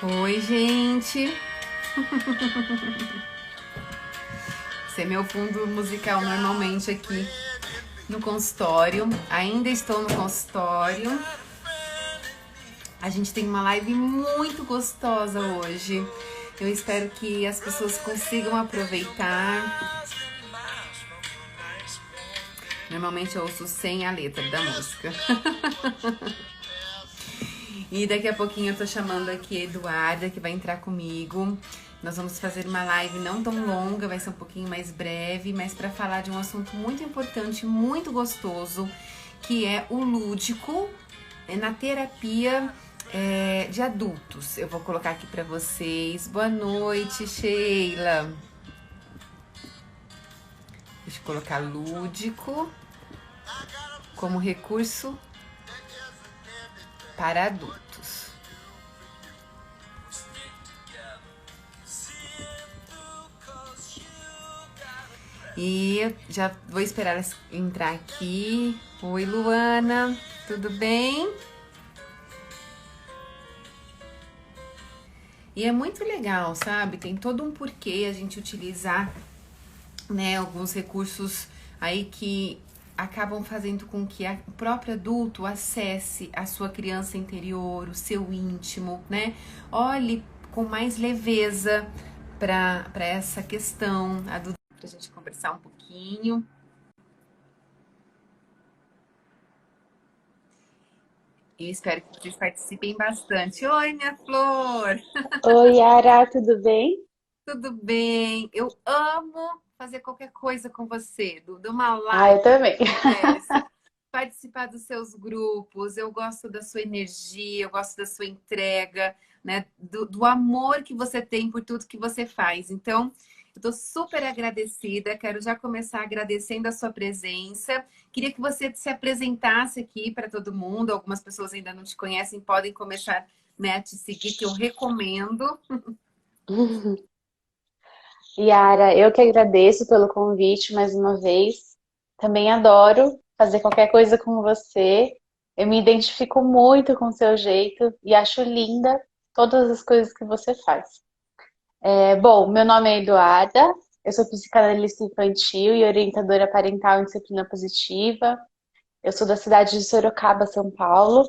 Oi, gente. Esse é meu fundo musical normalmente aqui no consultório. Ainda estou no consultório. A gente tem uma live muito gostosa hoje. Eu espero que as pessoas consigam aproveitar. Normalmente eu ouço sem a letra da música. E daqui a pouquinho eu tô chamando aqui a Eduarda, que vai entrar comigo. Nós vamos fazer uma live não tão longa, vai ser um pouquinho mais breve, mas para falar de um assunto muito importante, muito gostoso, que é o lúdico na terapia de adultos. Eu vou colocar aqui para vocês. Boa noite, Sheila. Deixa eu colocar lúdico como recurso para adultos. E já vou esperar ela entrar aqui. Oi, Luana, tudo bem? E é muito legal, sabe? Tem todo um porquê a gente utilizar, né, alguns recursos aí que acabam fazendo com que o próprio adulto acesse a sua criança interior, o seu íntimo, né? Olhe com mais leveza para essa questão, para a gente conversar um pouquinho. E espero que vocês participem bastante. Oi, minha flor! Oi, Yara, tudo bem? Tudo bem? Eu amo fazer qualquer coisa com você, de uma Ah, live, eu também. conversa, participar dos seus grupos. Eu gosto da sua energia, eu gosto da sua entrega, né? Do amor que você tem por tudo que você faz. Então, eu estou super agradecida. Quero já começar agradecendo a sua presença. Queria que você se apresentasse aqui para todo mundo. Algumas pessoas ainda não te conhecem, podem começar, né, a te seguir, que eu recomendo. Yara, eu que agradeço pelo convite mais uma vez. Também adoro fazer qualquer coisa com você. Eu me identifico muito com o seu jeito e acho linda todas as coisas que você faz. Bom, meu nome é Eduarda, eu sou psicanalista infantil e orientadora parental em disciplina positiva. Eu sou da cidade de Sorocaba, São Paulo.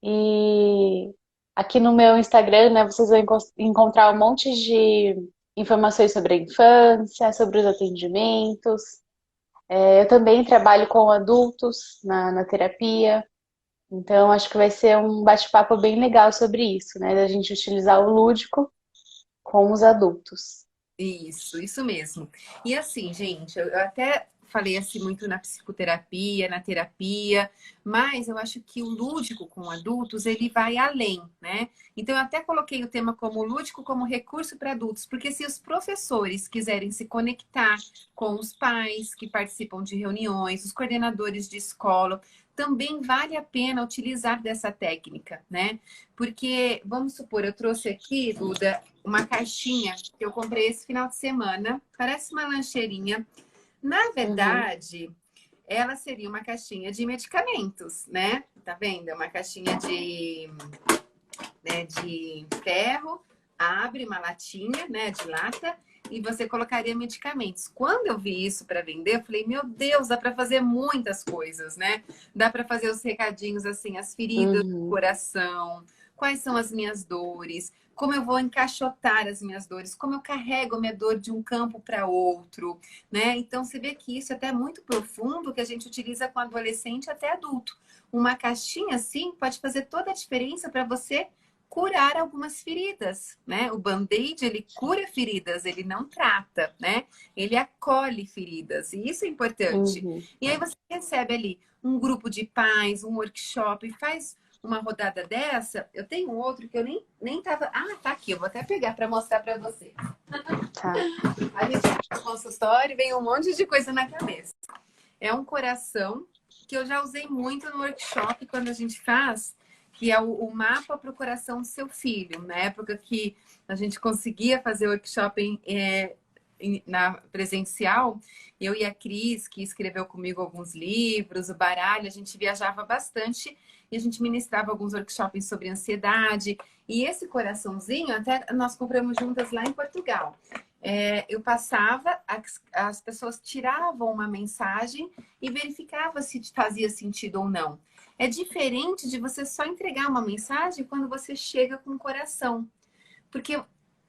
E aqui no meu Instagram, né, vocês vão encontrar um monte de informações sobre a infância, sobre os atendimentos. Eu também trabalho com adultos na terapia, então acho que vai ser um bate-papo bem legal sobre isso, né? Da gente utilizar o lúdico com os adultos. Isso mesmo. E assim, gente, eu até falei assim muito na psicoterapia, na terapia, mas eu acho que o lúdico com adultos, ele vai além, né? Então eu até coloquei o tema como lúdico como recurso para adultos, porque se os professores quiserem se conectar com os pais que participam de reuniões, os coordenadores de escola, também vale a pena utilizar dessa técnica, né? Porque, vamos supor, eu trouxe aqui, Duda, uma caixinha que eu comprei esse final de semana. Parece uma lancheirinha. Na Uhum. verdade, ela seria uma caixinha de medicamentos, né? Tá vendo? É uma caixinha de ferro, abre uma latinha, né, de lata, e você colocaria medicamentos. Quando eu vi isso para vender, eu falei, meu Deus, dá para fazer muitas coisas, né? Dá para fazer os recadinhos assim, as feridas do Uhum. coração, quais são as minhas dores, como eu vou encaixotar as minhas dores, como eu carrego a minha dor de um campo para outro, né? Então você vê que isso é até muito profundo que a gente utiliza com adolescente até adulto. Uma caixinha assim pode fazer toda a diferença para você curar algumas feridas, né? O band-aid, ele cura feridas, ele não trata, né? Ele acolhe feridas, e isso é importante. Uhum. E aí você recebe ali um grupo de pais, um workshop, faz uma rodada dessa. Eu tenho outro que eu nem tava. Ah, tá aqui, eu vou até pegar para mostrar para você. Tá. A gente vai no consultório e vem um monte de coisa na cabeça. É um coração que eu já usei muito no workshop quando a gente faz, que é o mapa para o coração do seu filho. Na época que a gente conseguia fazer workshop na presencial, eu e a Cris, que escreveu comigo alguns livros, o baralho, a gente viajava bastante e a gente ministrava alguns workshops sobre ansiedade. E esse coraçãozinho, até nós compramos juntas lá em Portugal. Eu passava, as pessoas tiravam uma mensagem e verificava se fazia sentido ou não. É diferente de você só entregar uma mensagem quando você chega com o coração. Porque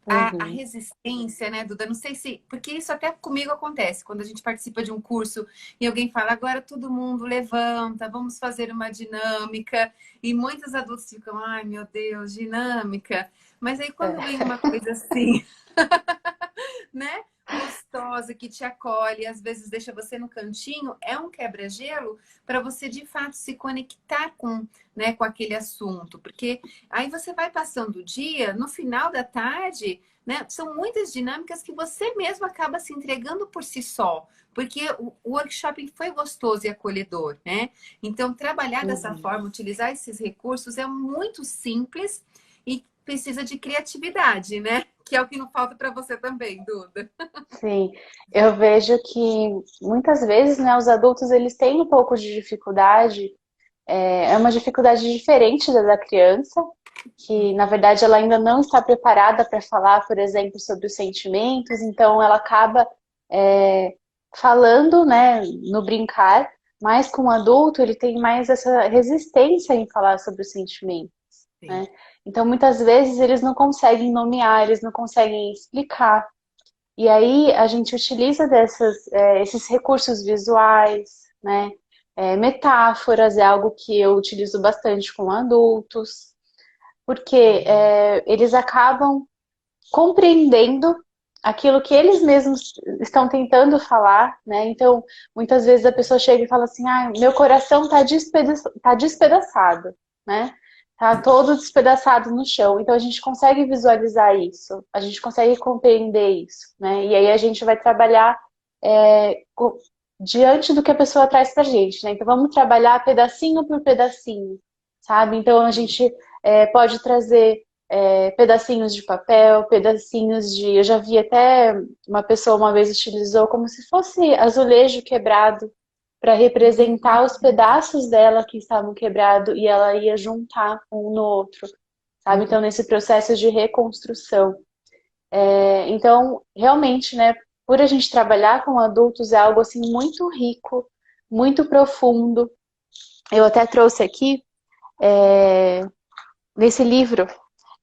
a Uhum. resistência, né, Duda? Não sei se. Porque isso até comigo acontece. Quando a gente participa de um curso e alguém fala, agora todo mundo levanta, vamos fazer uma dinâmica. E muitos adultos ficam, ai meu Deus, dinâmica. Mas aí quando vem uma coisa assim, né? Gostosa, que te acolhe, às vezes deixa você no cantinho, é um quebra-gelo para você de fato se conectar com, né, com aquele assunto, porque aí você vai passando o dia, no final da tarde, né, são muitas dinâmicas que você mesmo acaba se entregando por si só, porque o workshop foi gostoso e acolhedor, né? Então, trabalhar dessa Uhum. forma, utilizar esses recursos é muito simples e precisa de criatividade, né? Que é o que não falta para você também, Duda. Sim, eu vejo que muitas vezes, né, os adultos eles têm um pouco de dificuldade, é uma dificuldade diferente da criança, que na verdade ela ainda não está preparada para falar, por exemplo, sobre os sentimentos, então ela acaba é, falando, né, no brincar, mas com o adulto ele tem mais essa resistência em falar sobre os sentimentos, Sim. né? Então muitas vezes eles não conseguem nomear, eles não conseguem explicar. E aí a gente utiliza esses recursos visuais, né? Metáforas é algo que eu utilizo bastante com adultos, porque eles acabam compreendendo aquilo que eles mesmos estão tentando falar, né? Então, muitas vezes a pessoa chega e fala assim, ah, meu coração tá despedaçado, né? Tá todo despedaçado no chão. Então a gente consegue visualizar isso, a gente consegue compreender isso, né? E aí a gente vai trabalhar é, diante do que a pessoa traz pra gente, né? Então vamos trabalhar pedacinho por pedacinho, sabe? Então a gente pode trazer pedacinhos de papel, pedacinhos de. Eu já vi até uma pessoa uma vez utilizou como se fosse azulejo quebrado para representar os pedaços dela que estavam quebrados e ela ia juntar um no outro, sabe? Uhum. Então, nesse processo de reconstrução. Então, realmente, né, por a gente trabalhar com adultos é algo assim muito rico, muito profundo. Eu até trouxe aqui nesse livro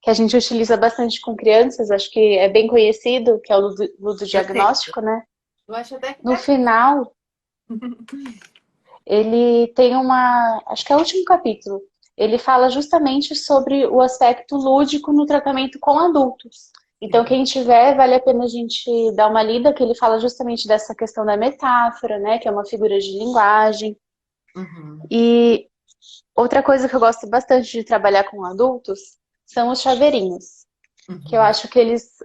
que a gente utiliza bastante com crianças, acho que é bem conhecido, que é o Eu tenho. ludodiagnóstico, né? Eu acho até que No tá aqui. final, ele tem acho que é o último capítulo, ele fala justamente sobre o aspecto lúdico no tratamento com adultos. Então, Sim. quem tiver, vale a pena a gente dar uma lida, que ele fala justamente dessa questão da metáfora, né? Que é uma figura de linguagem. Uhum. E outra coisa que eu gosto bastante de trabalhar com adultos são os chaveirinhos. Que eu Uhum. acho que eles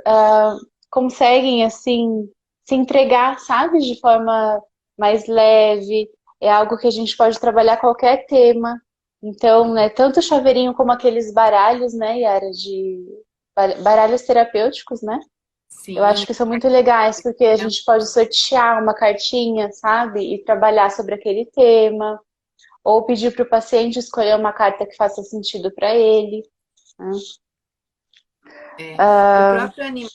conseguem, assim, se entregar, sabe, de forma mais leve. É algo que a gente pode trabalhar qualquer tema. Então, né, tanto o chaveirinho como aqueles baralhos, né, Yara, de baralhos terapêuticos, né? Eu acho Sim. que são muito legais, porque a gente pode sortear uma cartinha, sabe, e trabalhar sobre aquele tema, ou pedir para o paciente escolher uma carta que faça sentido para ele, né? O próprio animal,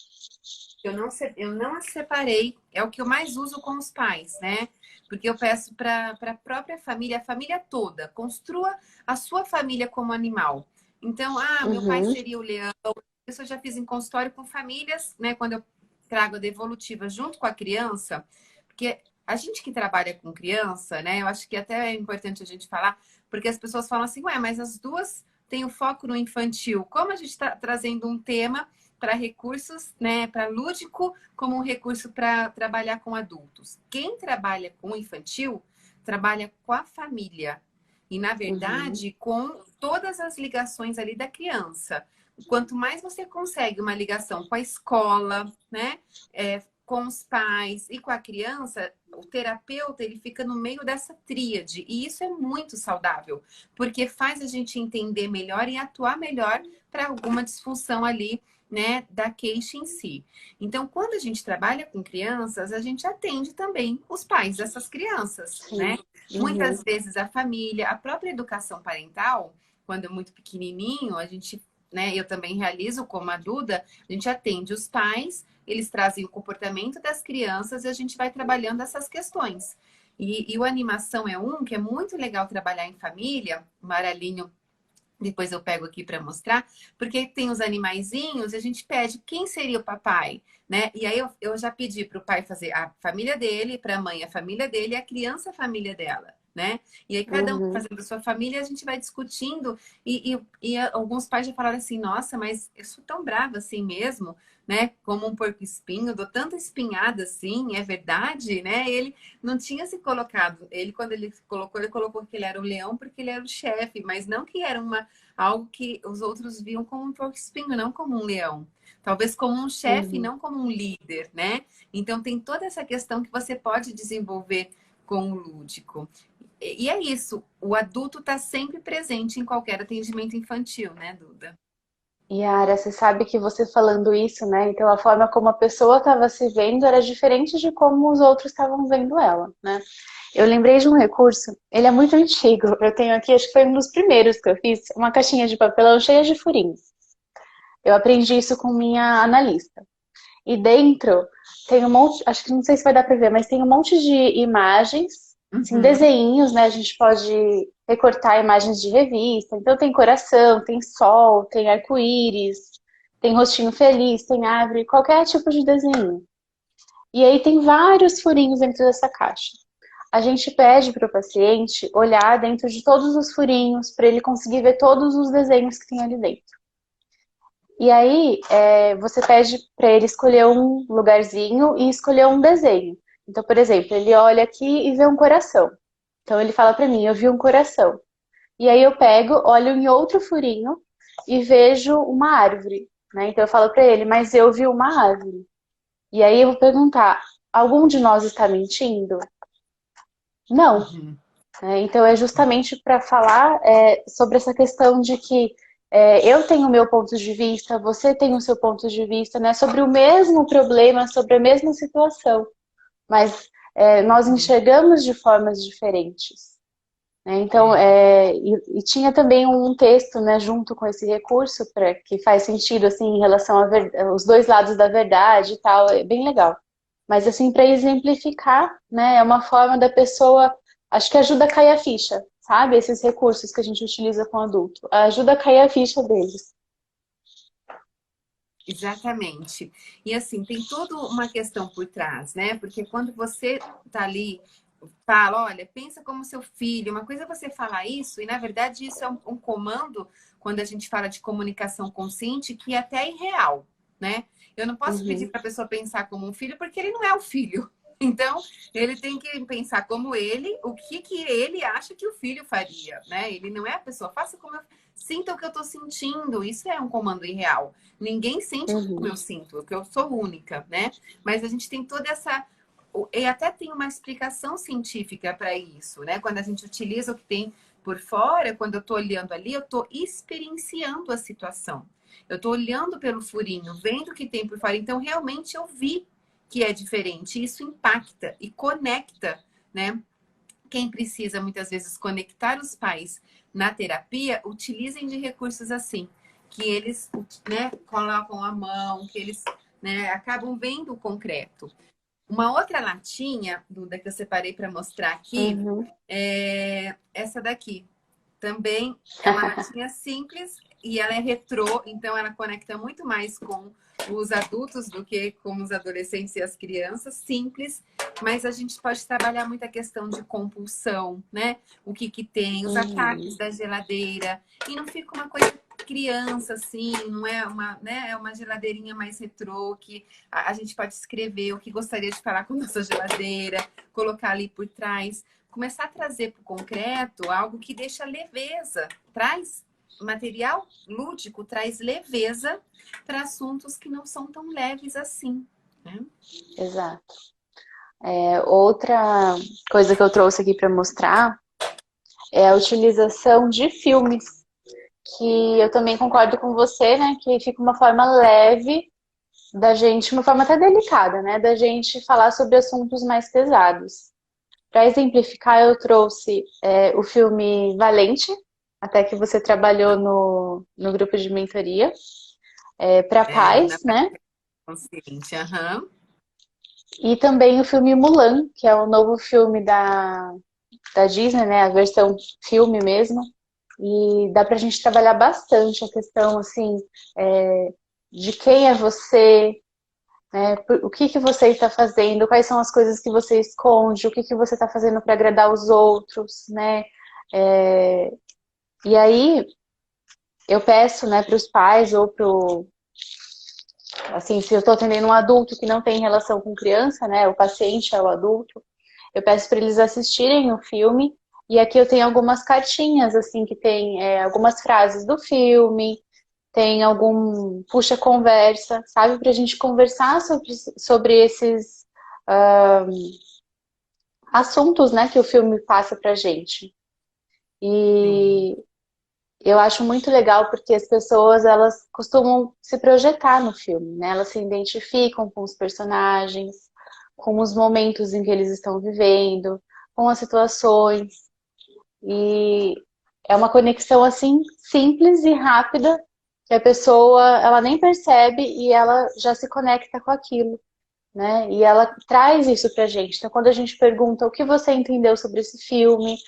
eu não as separei, é o que eu mais uso com os pais, né? Porque eu peço para a própria família, a família toda, construa a sua família como animal. Então, meu pai Uhum, seria o leão. Isso eu já fiz em consultório com famílias, né? Quando eu trago a devolutiva junto com a criança, porque a gente que trabalha com criança, né? Eu acho que até é importante a gente falar, porque as pessoas falam assim, ué, mas as duas têm o foco no infantil. Como a gente está trazendo um tema para recursos, né, para lúdico, como um recurso para trabalhar com adultos. Quem trabalha com infantil trabalha com a família e, na uhum, verdade, com todas as ligações ali da criança. Quanto mais você consegue uma ligação com a escola, né, com os pais e com a criança, o terapeuta ele fica no meio dessa tríade e isso é muito saudável, porque faz a gente entender melhor e atuar melhor para alguma disfunção ali né, da queixa em si. Então, quando a gente trabalha com crianças, a gente atende também os pais dessas crianças, né? Sim. Muitas Uhum. vezes a família, a própria educação parental, quando é muito pequenininho, a gente, né, eu também realizo como a Duda, a gente atende os pais, eles trazem o comportamento das crianças e a gente vai trabalhando essas questões. E o animação é um que é muito legal trabalhar em família, o Maralinho depois eu pego aqui para mostrar, porque tem os animaizinhos e a gente pede quem seria o papai, né? E aí eu já pedi para o pai fazer a família dele, para a mãe a família dele e a criança a família dela, né? E aí cada um Uhum. fazendo a sua família, a gente vai discutindo e alguns pais já falaram assim, nossa, mas eu sou tão brava assim mesmo, né? Como um porco-espinho, dou tanta espinhada assim, é verdade, né? Ele não tinha se colocado, quando ele colocou que ele era o leão porque ele era o chefe, mas não que era algo que os outros viam como um porco-espinho, não como um leão. Talvez como um chefe, Uhum. não como um líder, né? Então tem toda essa questão que você pode desenvolver com o lúdico. E é isso, o adulto está sempre presente em qualquer atendimento infantil, né, Duda? Yara, você sabe que você falando isso, né? Então a forma como a pessoa estava se vendo era diferente de como os outros estavam vendo ela, né? Eu lembrei de um recurso, ele é muito antigo. Eu tenho aqui, acho que foi um dos primeiros que eu fiz, uma caixinha de papelão cheia de furinhos. Eu aprendi isso com minha analista. E dentro tem um monte, acho que não sei se vai dar para ver, mas tem um monte de imagens, assim, Uhum. desenhinhos, né? A gente pode recortar imagens de revista. Então tem coração, tem sol, tem arco-íris, tem rostinho feliz, tem árvore, qualquer tipo de desenho. E aí tem vários furinhos dentro dessa caixa. A gente pede para o paciente olhar dentro de todos os furinhos para ele conseguir ver todos os desenhos que tem ali dentro. E aí, você pede para ele escolher um lugarzinho e escolher um desenho. Então, por exemplo, ele olha aqui e vê um coração. Então, ele fala para mim, eu vi um coração. E aí eu pego, olho em outro furinho e vejo uma árvore, né? Então eu falo para ele, mas eu vi uma árvore. E aí eu vou perguntar, algum de nós está mentindo? Não. Uhum. Então, é justamente para falar sobre essa questão de que eu tenho o meu ponto de vista, você tem o seu ponto de vista, né, sobre o mesmo problema, sobre a mesma situação, mas nós Uhum. enxergamos de formas diferentes. Né? Então, É. e tinha também um texto, né, junto com esse recurso, que faz sentido assim, em relação aos dois lados da verdade e tal, é bem legal. Mas assim, para exemplificar, né, é uma forma da pessoa, acho que ajuda a cair a ficha, sabe? Esses recursos que a gente utiliza com adulto, ajuda a cair a ficha deles. Exatamente. E assim, tem toda uma questão por trás, né? Porque quando você tá ali, fala, olha, pensa como seu filho, uma coisa é você falar isso, e na verdade isso é um comando, quando a gente fala de comunicação consciente, que é até irreal, né? Eu não posso pedir Uhum, para a pessoa pensar como um filho, porque ele não é o filho. Então, ele tem que pensar como ele, o que que ele acha que o filho faria, né? Ele não é a pessoa, faça como eu sinta o que eu estou sentindo. Isso é um comando irreal. Ninguém sente como uhum, eu sinto, porque eu sou única, né? Mas a gente tem toda essa. E até tem uma explicação científica para isso, né? Quando a gente utiliza o que tem por fora, quando eu estou olhando ali, eu estou experienciando a situação. Eu estou olhando pelo furinho, vendo o que tem por fora. Então, realmente, eu vi que é diferente. Isso impacta e conecta, né? Quem precisa muitas vezes conectar os pais na terapia, utilizem de recursos assim, que eles, né, colocam a mão, que eles, né, acabam vendo o concreto. Uma outra latinha, Duda, que eu separei para mostrar aqui, uhum. é essa daqui. Também é uma latinha simples e ela é retrô, então ela conecta muito mais com os adultos do que com os adolescentes e as crianças. Simples, mas a gente pode trabalhar muito a questão de compulsão, né? O que que tem, os ataques Uhum. da geladeira. E não fica uma coisa criança, assim, não é uma, né? É uma geladeirinha mais retrô que a gente pode escrever o que gostaria de falar com a nossa geladeira, colocar ali por trás começar a trazer para o concreto algo que deixa leveza, traz material lúdico, traz leveza para assuntos que não são tão leves assim. Né? Exato. Outra coisa que eu trouxe aqui para mostrar é a utilização de filmes. que eu também concordo com você, né? Que fica uma forma leve da gente, uma forma até delicada, né? Da gente falar sobre assuntos mais pesados. Para exemplificar, eu trouxe o filme Valente, até que você trabalhou no grupo de mentoria, para Na pais, parte né? consciente, aham. E também o filme Mulan, que é o novo filme da Disney, né? A versão filme mesmo. E dá pra gente trabalhar bastante a questão, assim, de quem é você, né? O que que você está fazendo, quais são as coisas que você esconde, o que que você está fazendo para agradar os outros, né? É, e aí eu peço, né, para os pais ou assim, se eu estou atendendo um adulto que não tem relação com criança, né? O paciente é o adulto, eu peço para eles assistirem o filme. E aqui eu tenho algumas cartinhas, assim, que tem algumas frases do filme, tem algum puxa-conversa, sabe? Para a gente conversar sobre esses assuntos, né, que o filme passa pra gente. Sim. E eu acho muito legal porque as pessoas, elas costumam se projetar no filme, né? Elas se identificam com os personagens, com os momentos em que eles estão vivendo, com as situações. E é uma conexão assim simples e rápida que a pessoa, ela nem percebe e ela já se conecta com aquilo, né? E ela traz isso pra gente. Então, quando a gente pergunta o que você entendeu sobre esse filme,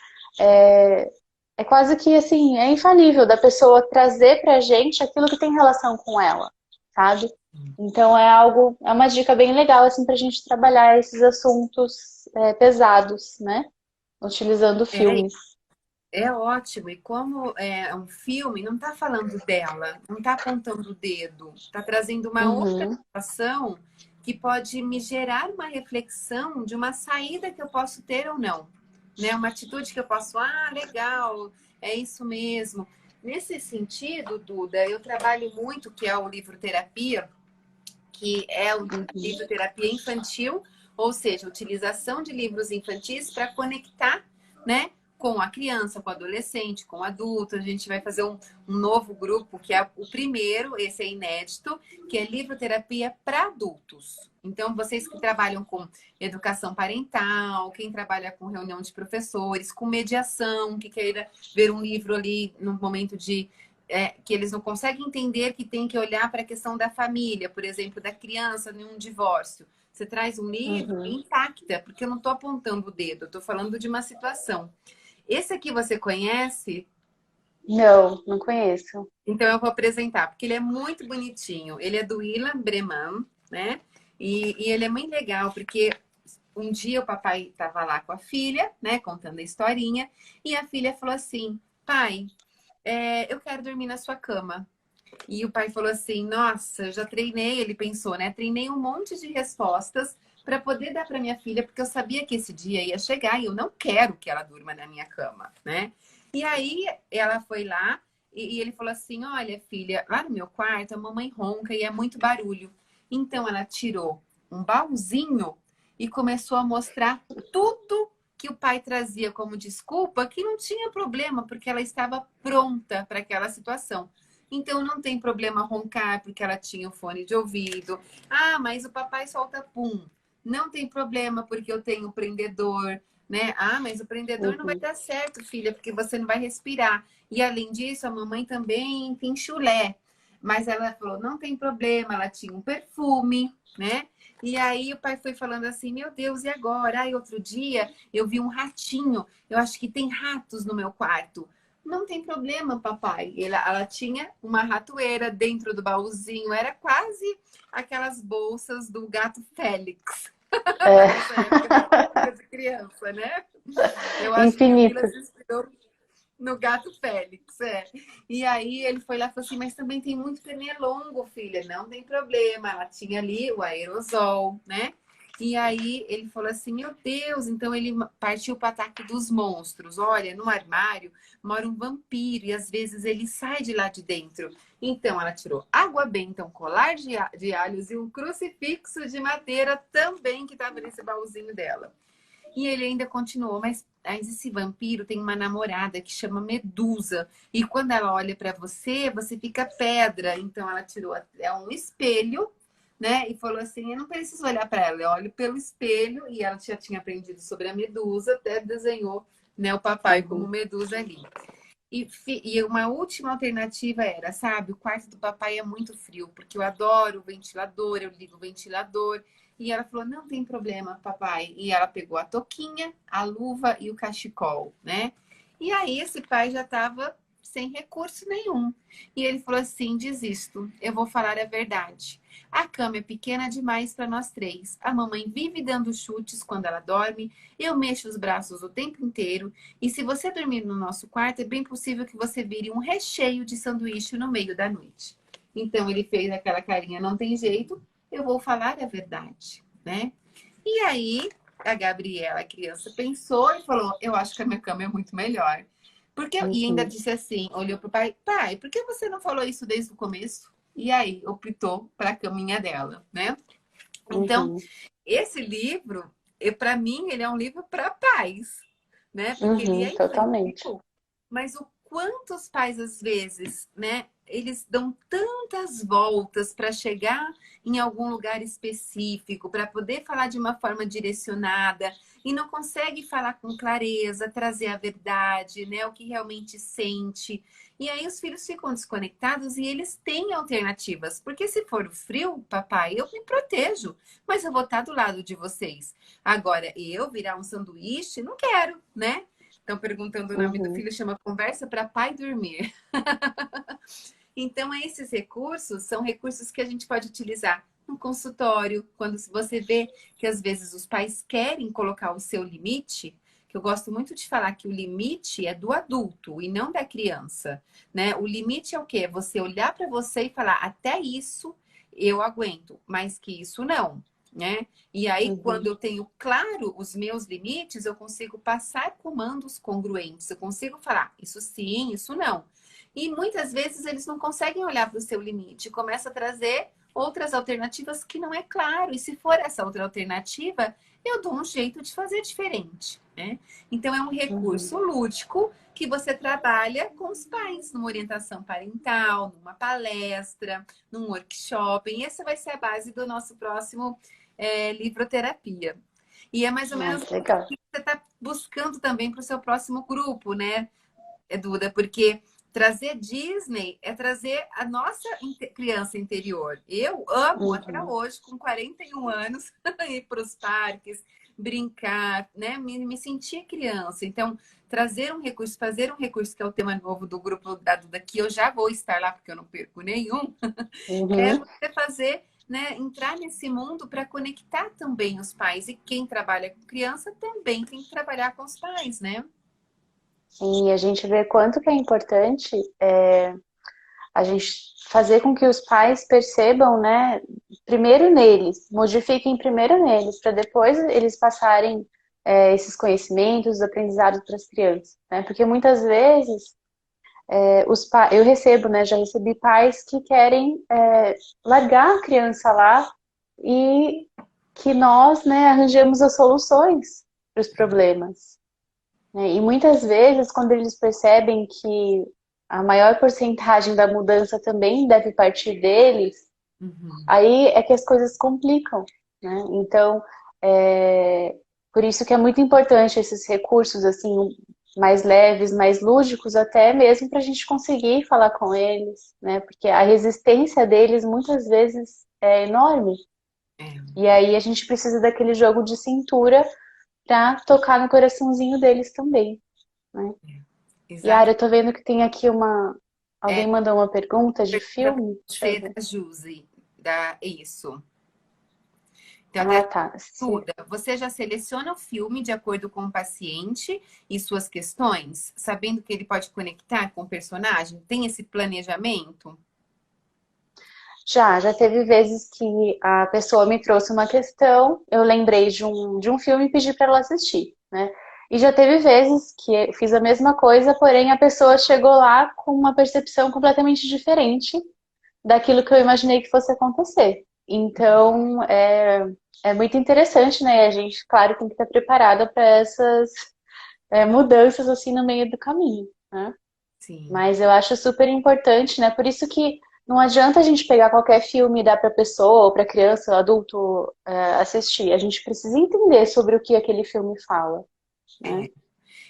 é, é quase que assim, é infalível da pessoa trazer pra gente aquilo que tem relação com ela, sabe? Então é algo, é uma dica bem legal assim pra gente trabalhar esses assuntos pesados, né? Utilizando É, filmes. é ótimo. E como é um filme, não está falando dela, não está apontando o dedo, está trazendo uma outra Uhum, situação que pode me gerar uma reflexão de uma saída que eu posso ter ou não, né? Uma atitude que eu posso, legal, é isso mesmo. Nesse sentido, Duda, eu trabalho muito, que é o livro terapia, que é o uhum, livro terapia infantil, ou seja, utilização de livros infantis para conectar, né, com a criança, com o adolescente, com o adulto. A gente vai fazer um novo grupo, que é o primeiro, esse é inédito, que é livro terapia para adultos. Então, vocês que trabalham com educação parental, quem trabalha com reunião de professores, com mediação, que queira ver um livro ali no momento de que eles não conseguem entender que tem que olhar para a questão da família, por exemplo, da criança em um divórcio. Você traz um livro, uhum. impacta, porque eu não estou apontando o dedo, eu estou falando de uma situação. Esse aqui você conhece? Não, não conheço. Então eu vou apresentar, porque ele é muito bonitinho. Ele é do Ilan Breman, né? E ele é muito legal, porque um dia o papai estava lá com a filha, né, contando a historinha, e a filha falou assim: pai, eu quero dormir na sua cama. E o pai falou assim: nossa, eu já treinei, ele pensou, né? Treinei um monte de respostas para poder dar para minha filha, porque eu sabia que esse dia ia chegar e eu não quero que ela durma na minha cama, né? E aí ela foi lá e ele falou assim: olha, filha, lá no meu quarto a mamãe ronca e é muito barulho. Então ela tirou um baúzinho e começou a mostrar tudo que o pai trazia como desculpa, que não tinha problema, porque ela estava pronta para aquela situação. Então não tem problema roncar porque ela tinha o fone de ouvido. Mas o papai solta pum. Não tem problema porque eu tenho o prendedor, né? Mas o prendedor não vai Uhum, dar certo, filha, porque você não vai respirar. E além disso, a mamãe também tem chulé. Mas ela falou, não tem problema, ela tinha um perfume, né? E aí o pai foi falando assim, meu Deus, e agora? Outro dia eu vi um ratinho. Eu acho que tem ratos no meu quarto. Não tem problema, papai. Ela tinha uma ratoeira dentro do baúzinho. Era quase aquelas bolsas do gato Félix. é. Nessa época da época de criança, né? Eu acho que o Vila Infinito. se inspirou no gato Félix, é. E aí ele foi lá e falou assim, mas também tem muito pernilongo, filha. Não tem problema. Ela tinha ali o aerosol, né? E aí ele falou assim, meu Deus, então ele partiu para o ataque dos monstros. Olha, no armário mora um vampiro e às vezes ele sai de lá de dentro. Então ela tirou água benta, um colar de alhos e um crucifixo de madeira também que estava nesse baúzinho dela. E ele ainda continuou, mas esse vampiro tem uma namorada que chama Medusa. E quando ela olha para você, você fica pedra. Então ela tirou um espelho, né? E falou assim: eu não preciso olhar para ela, eu olho pelo espelho. E ela já tinha aprendido sobre a Medusa, até desenhou, né, o papai como Uhum. Medusa ali. E uma última alternativa era, sabe, o quarto do papai é muito frio, porque eu adoro o ventilador, eu ligo o ventilador. E ela falou, não tem problema, papai. E ela pegou a touquinha, a luva e o cachecol, né? E aí esse pai já estava sem recurso nenhum. E ele falou assim, desisto, eu vou falar a verdade. A cama é pequena demais para nós três. A mamãe vive dando chutes quando ela dorme, eu mexo os braços o tempo inteiro. E se você dormir no nosso quarto, é bem possível que você vire um recheio de sanduíche no meio da noite. Então ele fez aquela carinha, não tem jeito, eu vou falar a verdade, né? E aí a Gabriela, a criança, pensou e falou: eu acho que a minha cama é muito melhor. E ainda Uhum. disse assim: olhou pro pai, pai, por que você não falou isso desde o começo? E aí optou para a caminha dela, né? Então, Uhum. esse livro, para mim, ele é um livro para pais, né? Porque ele Uhum. é Totalmente. infantil, mas o quanto os pais, às vezes, né? Eles dão tantas voltas para chegar em algum lugar específico, para poder falar de uma forma direcionada e não consegue falar com clareza, trazer a verdade, né? O que realmente sente. E aí os filhos ficam desconectados e eles têm alternativas. Porque se for o frio, papai, eu me protejo, mas eu vou estar do lado de vocês. Agora, eu virar um sanduíche, não quero, né? Estão perguntando o nome do Uhum. filho, chama Conversa para Pai Dormir. Então, esses recursos são recursos que a gente pode utilizar no consultório, quando você vê que às vezes os pais querem colocar o seu limite, que eu gosto muito de falar que o limite é do adulto e não da criança, né? O limite é o quê? É você olhar para você e falar, até isso eu aguento, mas que isso não, né? E aí, quando Uhum. eu tenho claro os meus limites, eu consigo passar comandos congruentes, eu consigo falar, isso sim, isso não. E muitas vezes eles não conseguem olhar para o seu limite, começa a trazer outras alternativas que não é claro. E se for essa outra alternativa, eu dou um jeito de fazer diferente, né? Então é um Uhum. recurso lúdico que você trabalha com os pais, numa orientação parental, numa palestra, num workshop. E essa vai ser a base do nosso próximo livroterapia. E é mais ou Ah, menos que o legal. que você está buscando também para o seu próximo grupo, né, Duda? Porque trazer Disney é trazer a nossa criança interior. Eu amo até Uhum. hoje, com 41 anos, ir para os parques, brincar, né? Me sentir criança. Então, trazer um recurso, fazer um recurso que é o tema novo do grupo da Duda, que eu já vou estar lá, porque eu não perco nenhum, é Uhum. você fazer, né, entrar nesse mundo para conectar também os pais. E quem trabalha com criança também tem que trabalhar com os pais, né? E a gente vê quanto que é importante a gente fazer com que os pais percebam, né, primeiro neles, modifiquem primeiro neles, para depois eles passarem esses conhecimentos, os aprendizados para as crianças, né? Porque muitas vezes eu recebo, né, já recebi pais que querem largar a criança lá e que nós, né, arranjemos as soluções para os problemas, né? E muitas vezes, quando eles percebem que a maior porcentagem da mudança também deve partir deles, Uhum. aí é que as coisas complicam, né? Então, é, por isso que é muito importante esses recursos assim mais leves, mais lúdicos, até mesmo para a gente conseguir falar com eles, né? Porque a resistência deles muitas vezes é enorme. É, E aí a gente precisa daquele jogo de cintura para tocar no coraçãozinho deles também, né? Yara, exato. eu tô vendo que tem aqui uma. Alguém É, mandou uma pergunta de pergunta para filme? Deixa eu você ver. da Juzi, da isso. Então, Ah, até tá. Duda, você já seleciona o filme de acordo com o paciente e suas questões, sabendo que ele pode conectar com o personagem? Tem esse planejamento? Já teve vezes que a pessoa me trouxe uma questão, eu lembrei de um filme e pedi para ela assistir, né? E já teve vezes que eu fiz a mesma coisa, porém a pessoa chegou lá com uma percepção completamente diferente daquilo que eu imaginei que fosse acontecer. Então, é muito interessante, né? E a gente, claro, tem que estar preparada para essas mudanças assim no meio do caminho, né? Sim. Mas eu acho super importante, né? Por isso que não adianta a gente pegar qualquer filme e dar para pessoa, ou para criança, ou adulto, assistir. A gente precisa entender sobre o que aquele filme fala, né? É.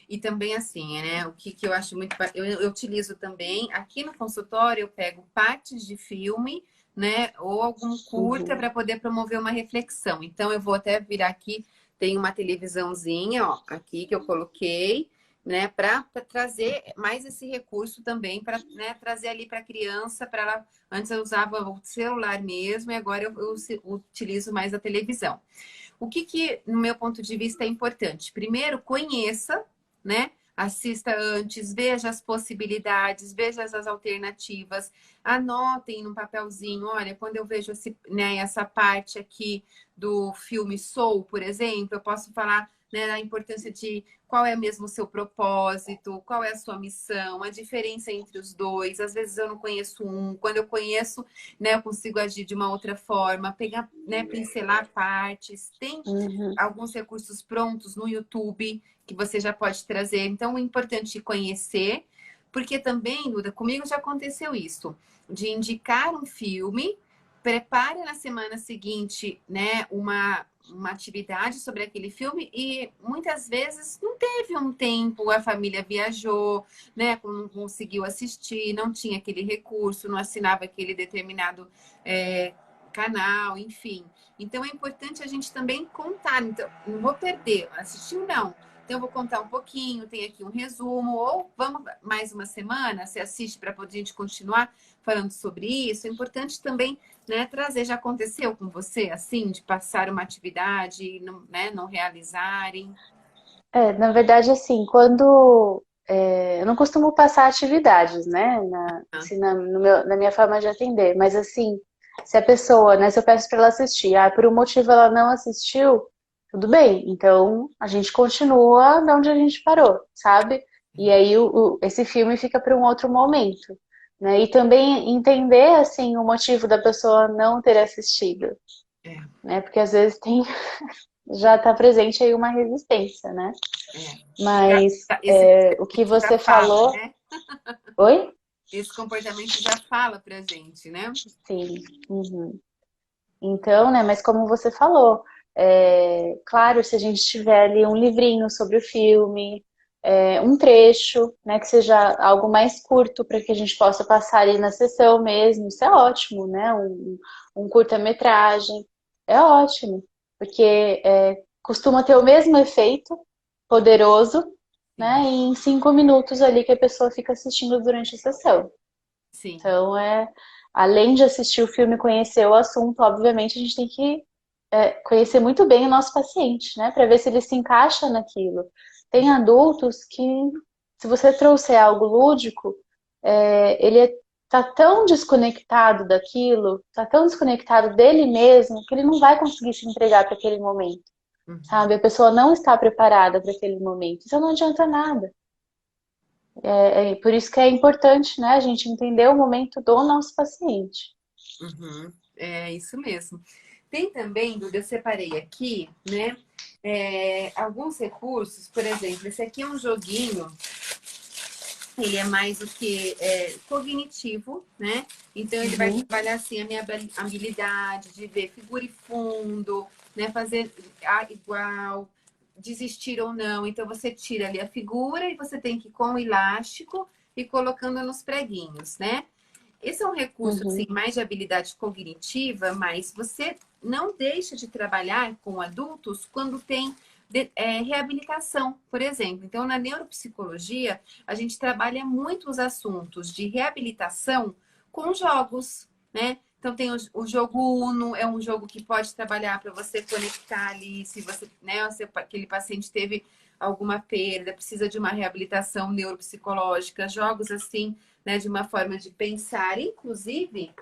E também assim, né? O que eu acho muito. Eu utilizo também, aqui no consultório, eu pego partes de filme, né? Ou algum curta Uhum. para poder promover uma reflexão. Então, eu vou até virar aqui, tem uma televisãozinha, ó, aqui que eu coloquei, né? Para trazer mais esse recurso também, para, né, trazer ali para a criança, para ela. Antes eu usava o celular mesmo, e agora eu utilizo mais a televisão. O que, no meu ponto de vista, é importante? Primeiro, conheça, né? Assista antes, veja as possibilidades, veja as alternativas, anotem num papelzinho. Olha, quando eu vejo né, essa parte aqui do filme Soul, por exemplo, eu posso falar, né, da importância de qual é mesmo o seu propósito, qual é a sua missão, a diferença entre os dois. Às vezes eu não conheço um, quando eu conheço, né, eu consigo agir de uma outra forma, pegar, né, pincelar partes. Tem Uhum. alguns recursos prontos no YouTube que você já pode trazer. Então, é importante conhecer, porque também, Duda, comigo já aconteceu isso, de indicar um filme, prepare na semana seguinte, né, uma atividade sobre aquele filme e muitas vezes não teve um tempo, a família viajou, né, não conseguiu assistir, não tinha aquele recurso, não assinava aquele determinado canal, enfim. Então é importante a gente também contar. Então, não vou perder, assistiu não. Então eu vou contar um pouquinho, tem aqui um resumo, ou vamos mais uma semana, você assiste para a gente continuar falando sobre isso. É importante também, né, trazer. Já aconteceu com você, assim, de passar uma atividade e não, né, não realizarem? Na verdade, assim, quando eu não costumo passar atividades, né, Ah, assim, na minha forma de atender, mas assim, se a pessoa, né, se eu peço para ela assistir, por um motivo ela não assistiu, tudo bem, então a gente continua de onde a gente parou, sabe? E aí esse filme fica para um outro momento, né? E também entender, assim, o motivo da pessoa não ter assistido, é, né? Porque às vezes tem, já está presente aí uma resistência, né? é. Mas Esse o que comportamento já você fala, falou. né? Oi? Esse comportamento já fala pra gente, né? Sim. Uhum. Então, né, mas como você falou, claro, se a gente tiver ali um livrinho sobre o filme, um trecho, né, que seja algo mais curto para que a gente possa passar ali na sessão mesmo, isso é ótimo, né? Um curta-metragem, é ótimo, porque costuma ter o mesmo efeito poderoso, né, Sim, em 5 minutos ali que a pessoa fica assistindo durante a sessão. sim. Então, além de assistir o filme e conhecer o assunto, obviamente a gente tem que conhecer muito bem o nosso paciente, né? Para ver se ele se encaixa naquilo. Tem adultos que, se você trouxer algo lúdico, ele tá tão desconectado daquilo, tá tão desconectado dele mesmo, que ele não vai conseguir se entregar para aquele momento, Uhum. sabe? A pessoa não está preparada para aquele momento. Então não adianta nada. Por isso que é importante, né, a gente entender o momento do nosso paciente. Uhum, é isso mesmo. Tem também, Duda, eu separei aqui, né? Alguns recursos, por exemplo, esse aqui é um joguinho, ele é mais o que cognitivo, né? Então ele vai Uhum, trabalhar assim a minha habilidade de ver figura e fundo, né? Fazer igual, desistir ou não. Então você tira ali a figura e você tem que ir com o elástico e colocando nos preguinhos, né? Esse é um recurso assim, uhum, mais de habilidade cognitiva, mas você não deixa de trabalhar com adultos quando tem reabilitação, por exemplo. Então, na neuropsicologia, a gente trabalha muito os assuntos de reabilitação com jogos, né? Então, tem o jogo Uno, é um jogo que pode trabalhar para você conectar ali, se você, né, se aquele paciente teve alguma perda, precisa de uma reabilitação neuropsicológica, jogos assim, né, de uma forma de pensar. Inclusive,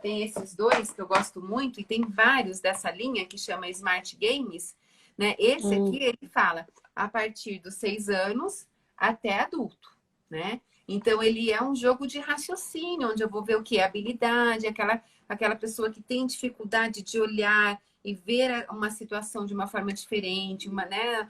tem esses dois que eu gosto muito, e tem vários dessa linha que chama Smart Games, né? Esse aqui, uhum, ele fala a partir dos 6 anos até adulto, né? Então, ele é um jogo de raciocínio, onde eu vou ver o que é habilidade, aquela pessoa que tem dificuldade de olhar e ver uma situação de uma forma diferente, né?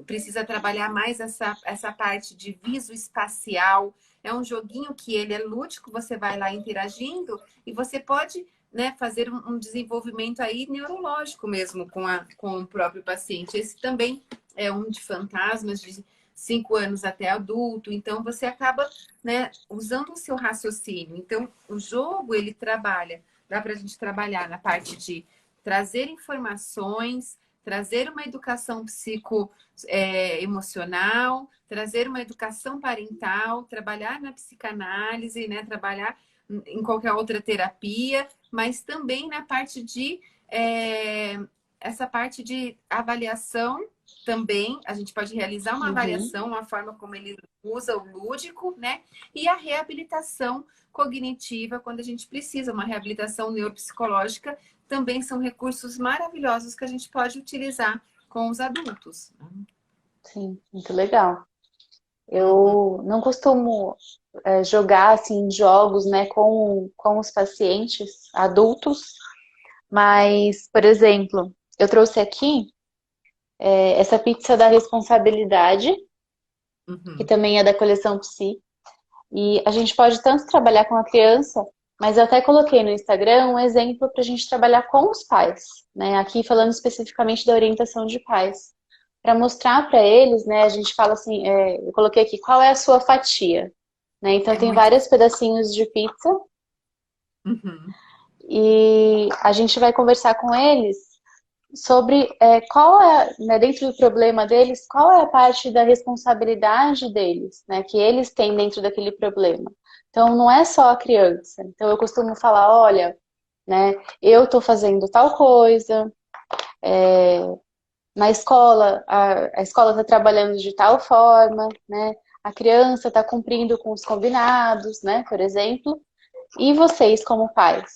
Precisa trabalhar mais essa parte de visoespacial. É um joguinho que ele é lúdico, você vai lá interagindo e você pode, né, fazer um desenvolvimento aí neurológico mesmo com o próprio paciente. Esse também é um de fantasmas, de 5 anos até adulto, então você acaba, né, usando o seu raciocínio. Então, o jogo, ele trabalha, dá para a gente trabalhar na parte de trazer informações, trazer uma educação emocional, trazer uma educação parental, trabalhar na psicanálise, né, trabalhar em qualquer outra terapia, mas também na parte de essa parte de avaliação também. A gente pode realizar uma Uhum. avaliação, uma forma como ele usa o lúdico, né? E a reabilitação cognitiva, quando a gente precisa, uma reabilitação neuropsicológica, também são recursos maravilhosos que a gente pode utilizar com os adultos. Sim, muito legal. Uhum, Eu não costumo jogar assim jogos, né, com os pacientes adultos, mas, por exemplo, eu trouxe aqui essa pizza da responsabilidade, que uhum. também é da coleção Psi, e a gente pode tanto trabalhar com a criança, mas eu até coloquei no Instagram um exemplo para a gente trabalhar com os pais, né? Aqui falando especificamente da orientação de pais, para mostrar para eles, né? A gente fala assim, eu coloquei aqui qual é a sua fatia, né? Então É tem muito. vários pedacinhos de pizza Uhum. e a gente vai conversar com eles sobre qual é, né, dentro do problema deles, qual é a parte da responsabilidade deles, né, que eles têm dentro daquele problema. Então, não é só a criança. Então, eu costumo falar, olha, né, eu estou fazendo tal coisa, na escola, a escola está trabalhando de tal forma, né, a criança está cumprindo com os combinados, né, por exemplo, e vocês como pais,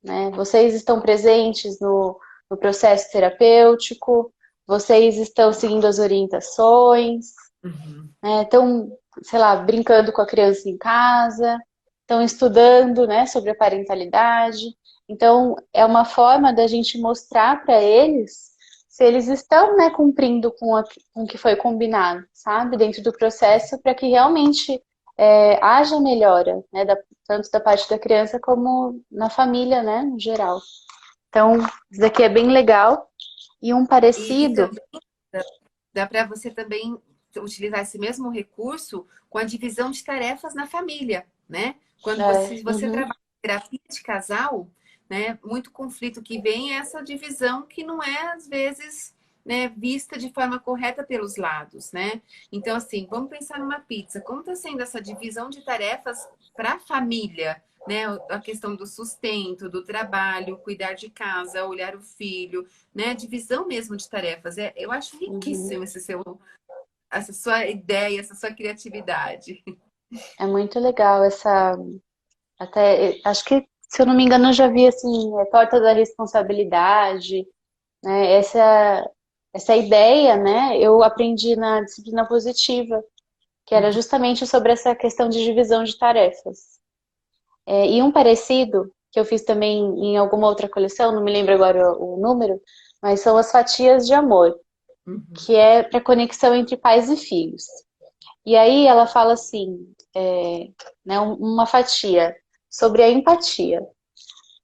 né? Vocês estão presentes no processo terapêutico, vocês estão seguindo as orientações, Uhum. né? Estão, sei lá, brincando com a criança em casa, estão estudando, né, sobre a parentalidade. Então, é uma forma da gente mostrar para eles se eles estão, né, cumprindo com o que foi combinado, sabe, dentro do processo, para que realmente haja melhora, né, tanto da parte da criança como na família, né, no geral. Então, isso daqui é bem legal. E um E parecido, também dá para você também utilizar esse mesmo recurso com a divisão de tarefas na família, né? Quando você uhum, trabalha em terapia de casal, né? Muito conflito que vem é essa divisão que não é, às vezes, né, vista de forma correta pelos lados, né? Então, assim, vamos pensar numa pizza. Como está sendo essa divisão de tarefas para a família? Né, a questão do sustento, do trabalho, cuidar de casa, olhar o filho, né? Divisão mesmo de tarefas. Eu acho uhum. riquíssimo essa sua ideia, essa sua criatividade. É muito legal essa. Até, acho que, se eu não me engano, eu já vi assim, torta da responsabilidade, né? Essa ideia, né? Eu aprendi na disciplina positiva, que era Uhum, justamente sobre essa questão de divisão de tarefas. E um parecido, que eu fiz também em alguma outra coleção, não me lembro agora o número, mas são as fatias de amor, uhum, que é para conexão entre pais e filhos. E aí ela fala assim, né, uma fatia sobre a empatia.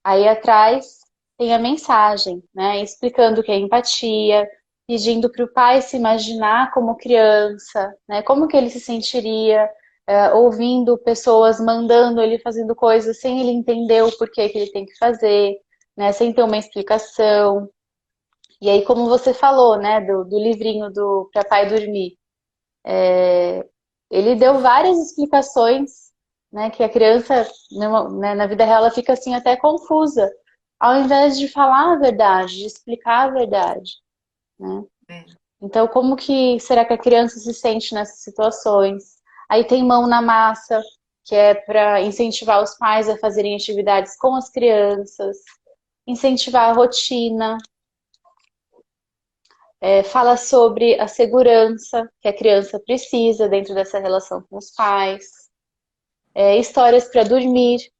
Aí atrás tem a mensagem, né, explicando o que é empatia, pedindo para o pai se imaginar como criança, né, como que ele se sentiria ouvindo pessoas mandando ele fazendo coisas sem ele entender o porquê que ele tem que fazer, né, sem ter uma explicação. E aí, como você falou, né, do livrinho do Para Pai Dormir, ele deu várias explicações, né, que a criança, né, na vida real, ela fica assim até confusa, ao invés de falar a verdade, de explicar a verdade, né? é. Então, como que será que a criança se sente nessas situações? Aí tem mão na massa, que é para incentivar os pais a fazerem atividades com as crianças, incentivar a rotina, fala sobre a segurança que a criança precisa dentro dessa relação com os pais, histórias para dormir,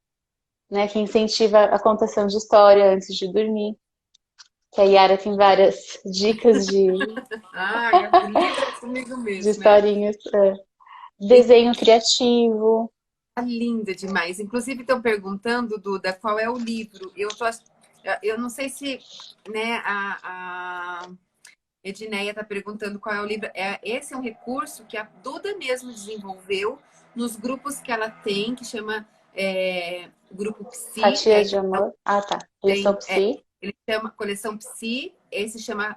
né, que incentiva a contação de história antes de dormir. que a Yara tem várias dicas Ah, Gabi, livro é comigo de mesmo, é. historinhas. Desenho criativo. Tá linda demais. Inclusive, estão perguntando, Duda, qual é o livro. Eu não sei se, né, a Edneia está perguntando qual é o livro. Esse é um recurso que a Duda mesmo desenvolveu nos grupos que ela tem, que chama Grupo Psi. Fatias de amor. Ah, tá. Coleção Psi. Ele chama Coleção Psi, esse chama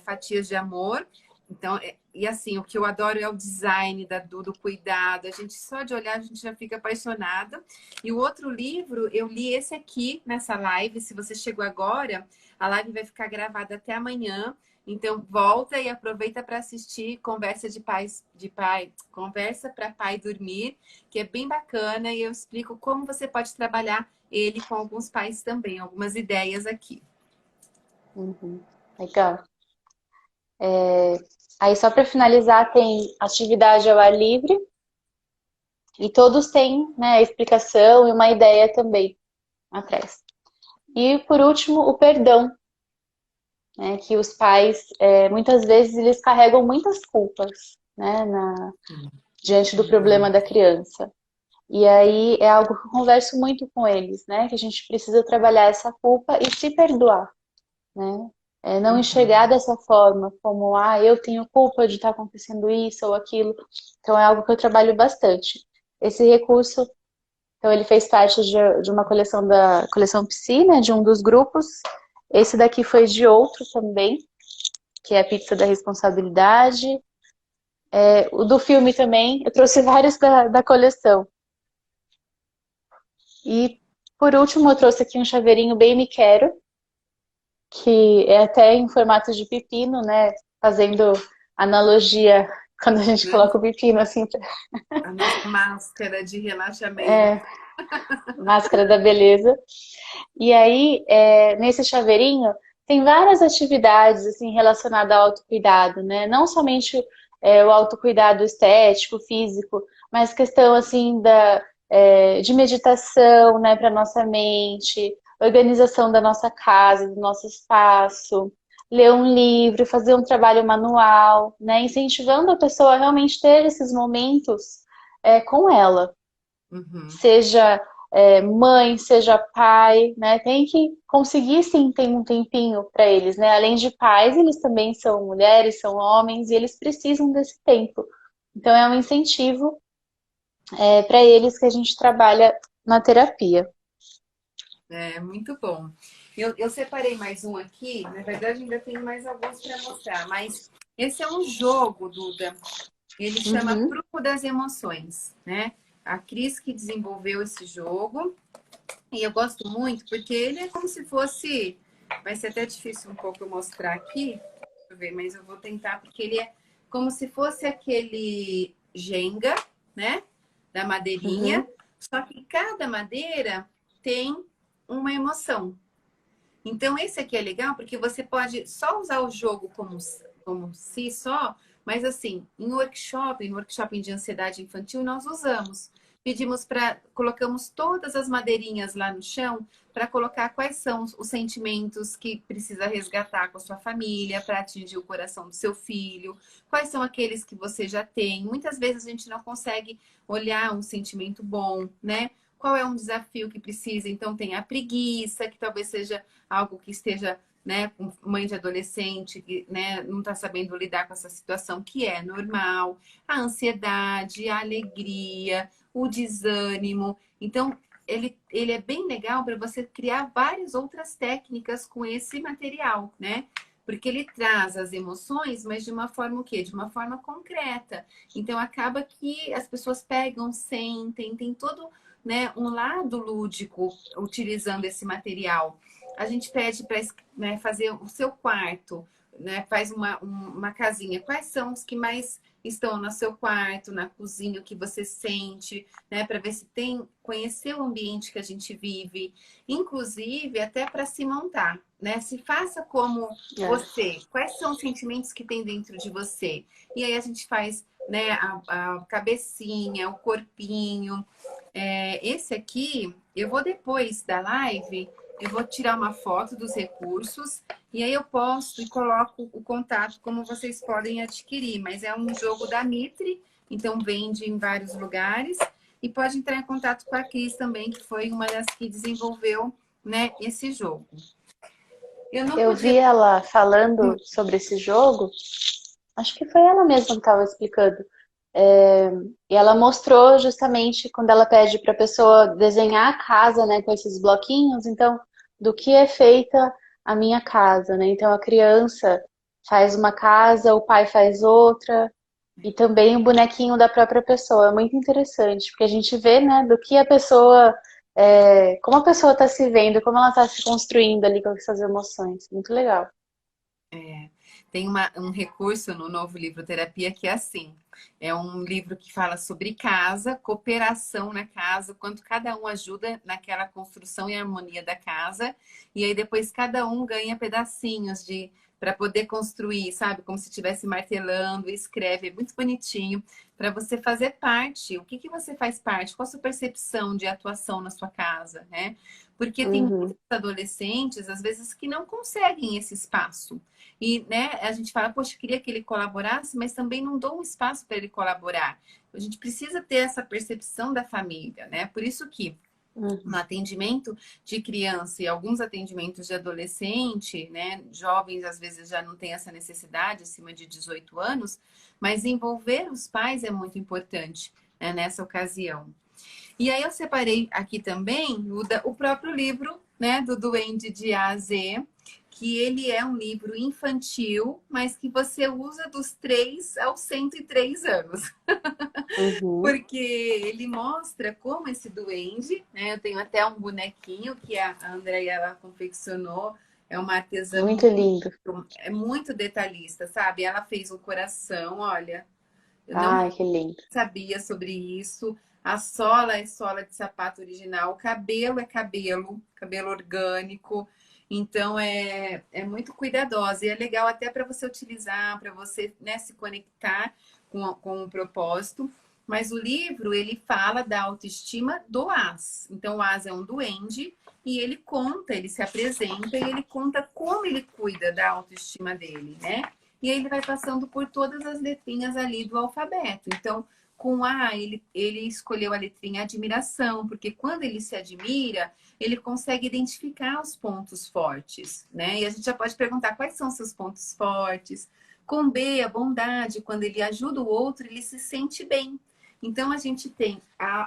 Fatias de Amor. Então, e assim, o que eu adoro é o design da Duda, o cuidado. A gente, só de olhar, a gente já fica apaixonada. E o outro livro, eu li esse aqui nessa live. Se você chegou agora, a live vai ficar gravada até amanhã. Então, volta e aproveita para assistir Conversa de Pai, Conversa para Pai Dormir, que é bem bacana e eu explico como você pode trabalhar ele com alguns pais também, algumas ideias aqui. Uhum. Legal. Aí, só para finalizar, tem atividade ao ar livre e todos têm, né, a explicação e uma ideia também atrás. E, por último, o perdão, né, que os pais, muitas vezes, eles carregam muitas culpas, né, diante do problema da criança. E aí é algo que eu converso muito com eles, né, que a gente precisa trabalhar essa culpa e se perdoar, né? Não enxergar Uhum. dessa forma, como, eu tenho culpa de estar acontecendo isso ou aquilo. Então, é algo que eu trabalho bastante. Esse recurso, então, ele fez parte de uma coleção da coleção Psi, né, de um dos grupos. Esse daqui foi de outro também, que é a Pizza da Responsabilidade. O do filme também, eu trouxe vários da coleção. E, por último, eu trouxe aqui um chaveirinho bem me quero, que é até em formato de pepino, né? Fazendo analogia quando a gente Né? coloca o pepino assim, A nossa máscara de relaxamento. máscara da beleza. E aí, nesse chaveirinho, tem várias atividades assim relacionadas ao autocuidado, né? Não somente o autocuidado estético, físico, mas questão assim de meditação, né, para nossa mente, organização da nossa casa, do nosso espaço, ler um livro, fazer um trabalho manual, né, incentivando a pessoa a realmente ter esses momentos com ela, Uhum. seja mãe, seja pai, né? Tem que conseguir sim ter um tempinho para eles, né? Além de pais, eles também são mulheres, são homens e eles precisam desse tempo. Então é um incentivo para eles que a gente trabalha na terapia. É muito bom. Eu separei mais um aqui, na verdade ainda tenho mais alguns para mostrar, mas esse é um jogo, Duda. Ele chama Uhum, Prumo das Emoções, né? A Cris que desenvolveu esse jogo. E eu gosto muito porque ele é como se fosse. Vai ser até difícil um pouco eu mostrar aqui. Deixa eu ver, mas eu vou tentar, porque ele é como se fosse aquele Jenga, né? Da madeirinha. uhum, Só que cada madeira tem uma emoção. Então, esse aqui é legal porque você pode só usar o jogo como si só, mas assim, no workshop de ansiedade infantil, nós usamos. Pedimos para, colocamos todas as madeirinhas lá no chão para colocar quais são os sentimentos que precisa resgatar com a sua família para atingir o coração do seu filho, quais são aqueles que você já tem. Muitas vezes a gente não consegue olhar um sentimento bom, né? Qual é um desafio que precisa? Então, tem a preguiça, que talvez seja algo que esteja, né, com mãe de adolescente que, né, não está sabendo lidar com essa situação, que é normal, a ansiedade, a alegria, o desânimo. Então, ele é bem legal para você criar várias outras técnicas com esse material, né? Porque ele traz as emoções, mas de uma forma o quê? De uma forma concreta. Então acaba que as pessoas pegam, sentem, tem todo, né, um lado lúdico utilizando esse material. A gente pede para, né, fazer o seu quarto, né, faz uma casinha. Quais são os que mais estão no seu quarto, na cozinha, o que você sente, né, para ver se tem, conhecer o ambiente que a gente vive, inclusive até para se montar, né? Se faça como é. você, quais são os sentimentos que tem dentro de você? E aí a gente faz, né, a cabecinha, o corpinho. Esse aqui, eu vou depois da live eu vou tirar uma foto dos recursos e aí eu posto e coloco o contato como vocês podem adquirir. Mas é um jogo da Mitre, então vende em vários lugares. E pode entrar em contato com a Cris também, que foi uma das que desenvolveu, né, esse jogo. Eu não Eu vi podia... ela falando sobre esse jogo, acho que foi ela mesma que estava explicando. E ela mostrou justamente quando ela pede para a pessoa desenhar a casa, né, com esses bloquinhos, então, do que é feita a minha casa, né? Então, a criança faz uma casa, o pai faz outra, e também o bonequinho da própria pessoa. É muito interessante, porque a gente vê, né, do que a pessoa, como a pessoa está se vendo, como ela está se construindo ali com essas emoções. Muito legal. Tem um recurso no novo livro Terapia que é assim. É um livro que fala sobre casa, cooperação na casa, quanto cada um ajuda naquela construção e harmonia da casa. E aí depois cada um ganha pedacinhos de para poder construir, sabe? Como se estivesse martelando, escreve, é muito bonitinho para você fazer parte. O que que você faz parte? Qual a sua percepção de atuação na sua casa, né? Porque tem muitos Uhum. adolescentes, às vezes, que não conseguem esse espaço. E, né, a gente fala, poxa, queria que ele colaborasse, mas também não dou um espaço para ele colaborar. A gente precisa ter essa percepção da família, né? Por isso que no Uhum. atendimento de criança e alguns atendimentos de adolescente, né, jovens às vezes já não têm essa necessidade acima de 18 anos, mas envolver os pais é muito importante, né, nessa ocasião. E aí eu separei aqui também o próprio livro, né, do Duende de A a Z, que ele é um livro infantil, mas que você usa dos 3 aos 103 anos. Uhum. Porque ele mostra como esse duende, né? Eu tenho até um bonequinho que a Andrea ela confeccionou, é uma artesã Muito lindo. é muito detalhista, sabe? Ela fez um coração, olha, eu não Ai, que lindo. sabia sobre isso. A sola é sola de sapato original, o cabelo é cabelo, cabelo orgânico. Então é muito cuidadosa e é legal até para você utilizar, para você, né, se conectar com o propósito. Mas o livro ele fala da autoestima do As. Então o As é um duende e ele conta, ele se apresenta e ele conta como ele cuida da autoestima dele, né? E aí ele vai passando por todas as letrinhas ali do alfabeto. Então, com A, ele escolheu a letrinha admiração, porque quando ele se admira, ele consegue identificar os pontos fortes, né? E a gente já pode perguntar quais são os seus pontos fortes. Com B, a bondade, quando ele ajuda o outro, ele se sente bem. Então, a gente tem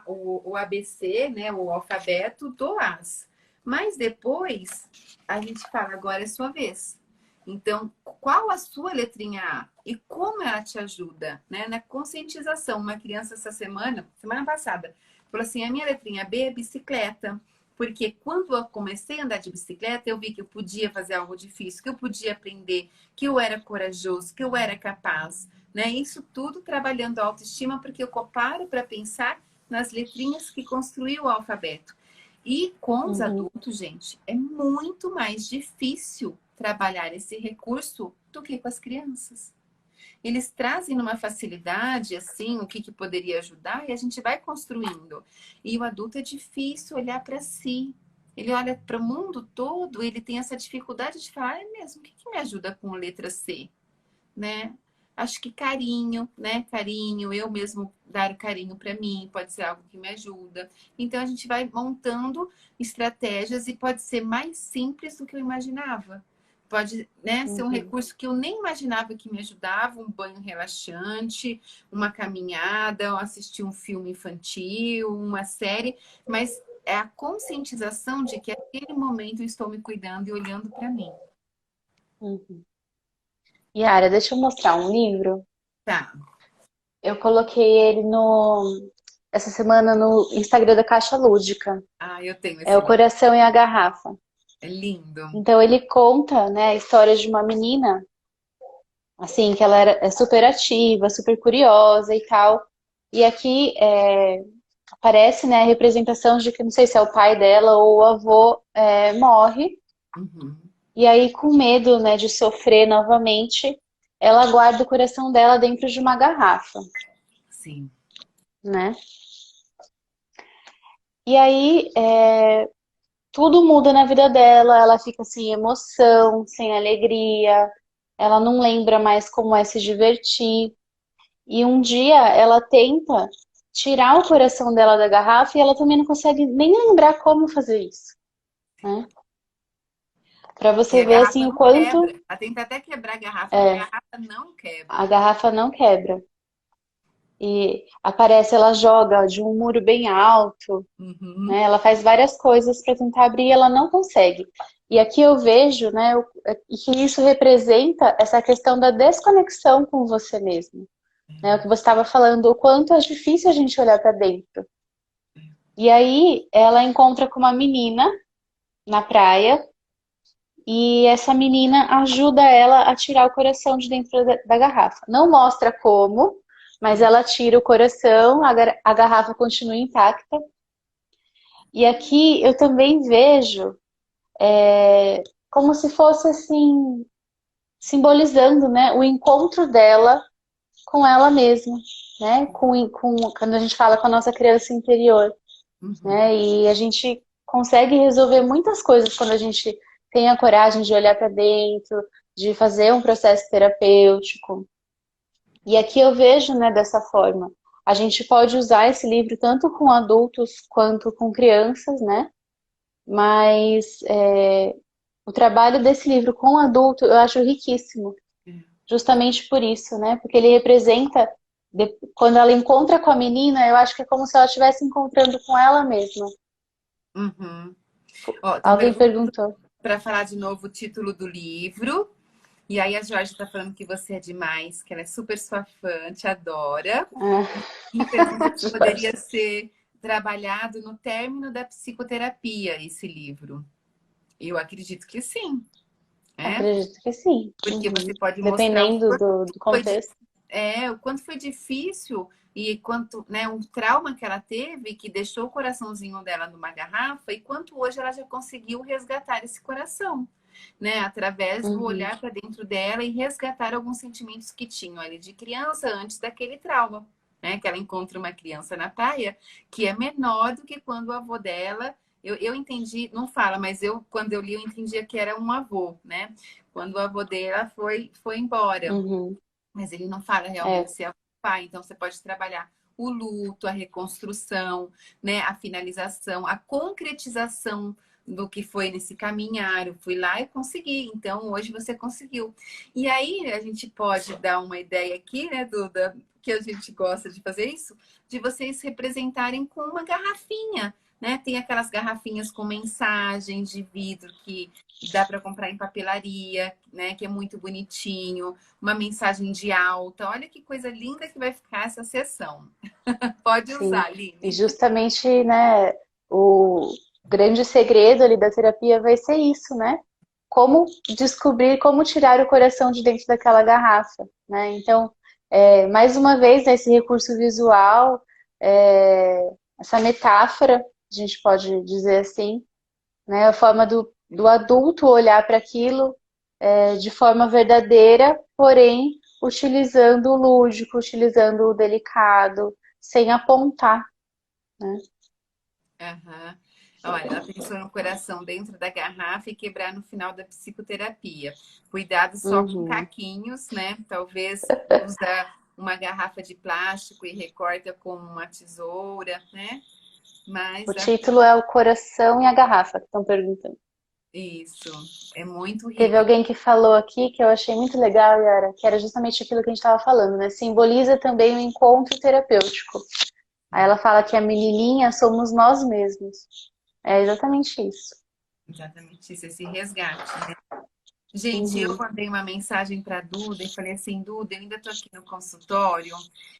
o ABC, né, o alfabeto do As. Mas depois, a gente fala, agora é sua vez. Então, qual a sua letrinha A e como ela te ajuda, né? Na conscientização. Uma criança essa semana passada, falou assim: a minha letrinha B é bicicleta. Porque quando eu comecei a andar de bicicleta, eu vi que eu podia fazer algo difícil, que eu podia aprender, que eu era corajoso, que eu era capaz. Né? Isso tudo trabalhando a autoestima, porque eu paro para pensar nas letrinhas que construíam o alfabeto. E com os Uhum. adultos, gente, é muito mais difícil trabalhar esse recurso do que com as crianças. Eles trazem numa facilidade, assim, o que poderia ajudar e a gente vai construindo. E o adulto é difícil olhar para si. Ele olha para o mundo todo, ele tem essa dificuldade de falar, é mesmo, o que me ajuda com letra C? Né? Acho que carinho, né? Carinho, eu mesmo dar carinho para mim, pode ser algo que me ajuda. Então a gente vai montando estratégias e pode ser mais simples do que eu imaginava. Pode, né, ser um Uhum. recurso que eu nem imaginava que me ajudava, um banho relaxante, uma caminhada, ou assistir um filme infantil, uma série, mas é a conscientização de que naquele momento eu estou me cuidando e olhando para mim. Uhum. Yara, deixa eu mostrar um livro. Tá. Eu coloquei ele essa semana no Instagram da Caixa Lúdica. Ah, eu tenho É esse O livro. Coração e a Garrafa. É lindo. Então ele conta, né, a história de uma menina, assim, que ela é super ativa, super curiosa e tal. E aqui aparece, né, a representação de que não sei se é o pai dela ou o avô morre. Uhum. E aí, com medo, né, de sofrer novamente, ela guarda o coração dela dentro de uma garrafa, Sim. né? E aí, tudo muda na vida dela, ela fica sem emoção, sem alegria, ela não lembra mais como é se divertir. E um dia ela tenta tirar o coração dela da garrafa e ela também não consegue nem lembrar como fazer isso, né? Para E você a ver garrafa assim o não quebra. quanto Ela tenta até quebrar a garrafa e a é, garrafa não a quebra. garrafa não quebra. E aparece, ela joga de um muro bem alto, Uhum. né? Ela faz várias coisas para tentar abrir e ela não consegue. E aqui eu vejo, né, que isso representa essa questão da desconexão com você mesmo, né? O que você estava falando, o quanto é difícil a gente olhar para dentro. E aí ela encontra com uma menina na praia e essa menina ajuda ela a tirar o coração de dentro da garrafa. Não mostra como, mas ela tira o coração, a garrafa continua intacta. E aqui eu também vejo como se fosse assim, simbolizando, né, o encontro dela com ela mesma, né, quando a gente fala com a nossa criança interior, Uhum. né, e a gente consegue resolver muitas coisas quando a gente tem a coragem de olhar para dentro, de fazer um processo terapêutico. E aqui eu vejo, né, dessa forma. A gente pode usar esse livro tanto com adultos quanto com crianças, né? Mas o trabalho desse livro com adulto eu acho riquíssimo, justamente por isso, né? Porque ele representa, quando ela encontra com a menina, eu acho que é como se ela estivesse encontrando com ela mesma. Uhum. Ó, estão Alguém perguntando perguntou. para falar de novo o título do livro. E aí a Jorge está falando que você é demais, que ela é super sua fã, te adora. Ah, E pergunta se poderia ser trabalhado no término da psicoterapia, esse livro. Eu acredito que sim, né? acredito que sim. Porque Uhum. você pode mostrar o Dependendo do foi, contexto. o quanto foi difícil e quanto, né, um trauma que ela teve que deixou o coraçãozinho dela numa garrafa e quanto hoje ela já conseguiu resgatar esse coração, né, através do Uhum. olhar para dentro dela e resgatar alguns sentimentos que tinham ali de criança antes daquele trauma, né, que ela encontra uma criança na praia que é menor do que quando o avô dela eu entendi, não fala, mas quando eu li, eu entendia que era um avô, né? Quando o avô dela foi embora. Uhum. Mas ele não fala realmente É, se é o pai, então você pode trabalhar o luto, a reconstrução, né, a finalização, a concretização do que foi nesse caminhar. Eu fui lá e consegui, então hoje você conseguiu. E aí a gente pode dar uma ideia aqui, né, Duda, que a gente gosta de fazer isso, de vocês representarem com uma garrafinha, né? Tem aquelas garrafinhas com mensagens de vidro que dá para comprar em papelaria, né, que é muito bonitinho, uma mensagem de alta. Olha que coisa linda que vai ficar essa sessão. Pode sim. usar, E Aline. justamente, né, o grande segredo ali da terapia vai ser isso, né? Como descobrir, como tirar o coração de dentro daquela garrafa, né? Então, mais uma vez, né, esse recurso visual, essa metáfora, a gente pode dizer assim, né? A forma do adulto olhar para aquilo de forma verdadeira, porém utilizando o lúdico, utilizando o delicado, sem apontar, né? Aham. Olha, ela pensou no coração dentro da garrafa e quebrar no final da psicoterapia. Cuidado só com Uhum. caquinhos, né? Talvez usa uma garrafa de plástico e recorta com uma tesoura, né? O Mas título é O Coração e a Garrafa, que estão perguntando. isso é muito Teve rico. alguém que falou aqui que eu achei muito legal, Yara, que era justamente aquilo que a gente estava falando, né? Simboliza também o encontro terapêutico. Aí ela fala que a menininha somos nós mesmos. É exatamente isso. Exatamente isso, esse resgate, né? Gente, eu Uhum. mandei uma mensagem para a Duda e falei assim, Duda, eu ainda estou aqui no consultório,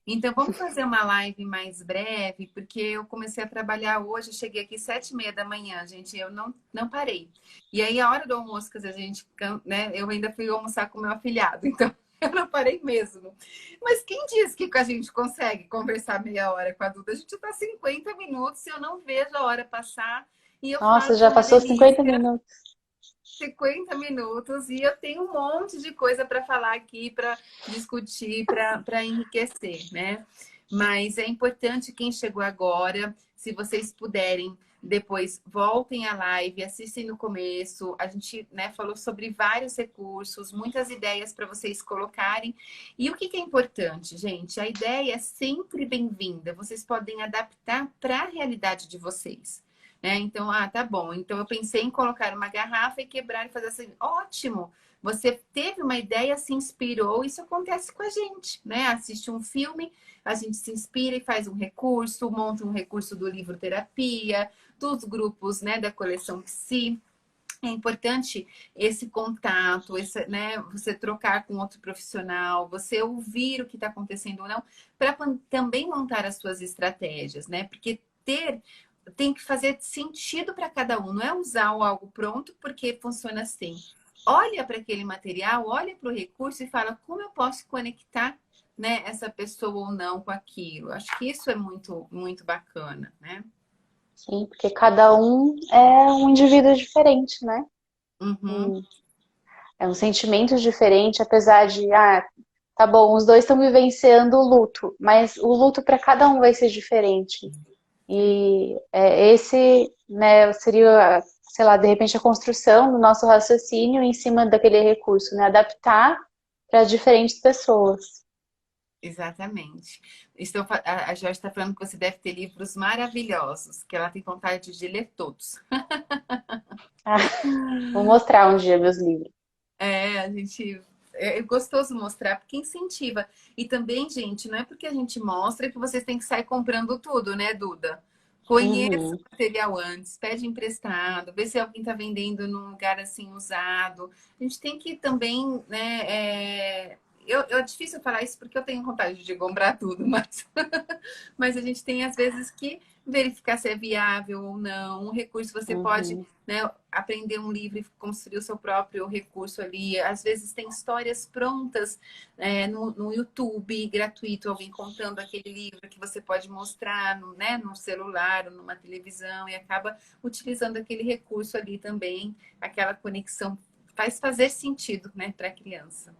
então vamos fazer uma live mais breve, porque eu comecei a trabalhar hoje, eu cheguei aqui 7h30 da manhã, gente, eu não parei. E aí, a hora do almoço, que a gente, né, eu ainda fui almoçar com meu afilhado, então eu não parei mesmo. Mas quem disse que a gente consegue conversar meia hora com a Duda? A gente está 50 minutos, eu não vejo a hora passar, e eu falo Nossa, que é já uma passou 50 delícia. minutos. 50 minutos e eu tenho um monte de coisa para falar aqui, para discutir, para enriquecer, né? Mas é importante quem chegou agora, se vocês puderem, depois voltem à live, assistem no começo. A gente, né, falou sobre vários recursos, muitas ideias para vocês colocarem. E o que é importante, gente? A ideia é sempre bem-vinda. Vocês podem adaptar para a realidade de vocês. Né? Então, tá bom. Então, eu pensei em colocar uma garrafa e quebrar e fazer assim. Ótimo! Você teve uma ideia, se inspirou, isso acontece com a gente, né? Assiste um filme, a gente se inspira e faz um recurso, monta um recurso do livro terapia, dos grupos, né, da coleção Psi. É importante esse contato, esse, né, você trocar com outro profissional, você ouvir o que está acontecendo ou não, para também montar as suas estratégias, né? Porque tem que fazer sentido para cada um, não é usar algo pronto porque funciona assim. Olha para aquele material, olha para o recurso e fala como eu posso conectar, né, essa pessoa ou não com aquilo. Acho que isso é muito, muito bacana, né? Sim, porque cada um é um indivíduo diferente, né? Uhum, Hum, É um sentimento diferente, apesar de, tá bom, os dois estão vivenciando o luto, mas o luto para cada um vai ser diferente. E esse, né, seria, sei lá, de repente a construção do nosso raciocínio em cima daquele recurso, né? Adaptar para diferentes pessoas. exatamente. A Jorge está falando que você deve ter livros maravilhosos, que ela tem vontade de ler todos. Ah, vou mostrar um dia meus livros. A gente. É gostoso mostrar, porque incentiva. E também, gente, não é porque a gente mostra que vocês têm que sair comprando tudo, né, Duda? Conheça Uhum. o material antes, pede emprestado, vê se alguém está vendendo num lugar assim usado. A gente tem que também, né? É difícil falar isso porque eu tenho vontade de comprar tudo, mas, mas a gente tem às vezes que verificar se é viável ou não. Um recurso você pode, Uhum. né, aprender um livro e construir o seu próprio recurso ali. Às vezes tem histórias prontas no YouTube, gratuito, alguém contando aquele livro que você pode mostrar né, no celular ou numa televisão e acaba utilizando aquele recurso ali também, aquela conexão. Faz fazer sentido, né, para a criança.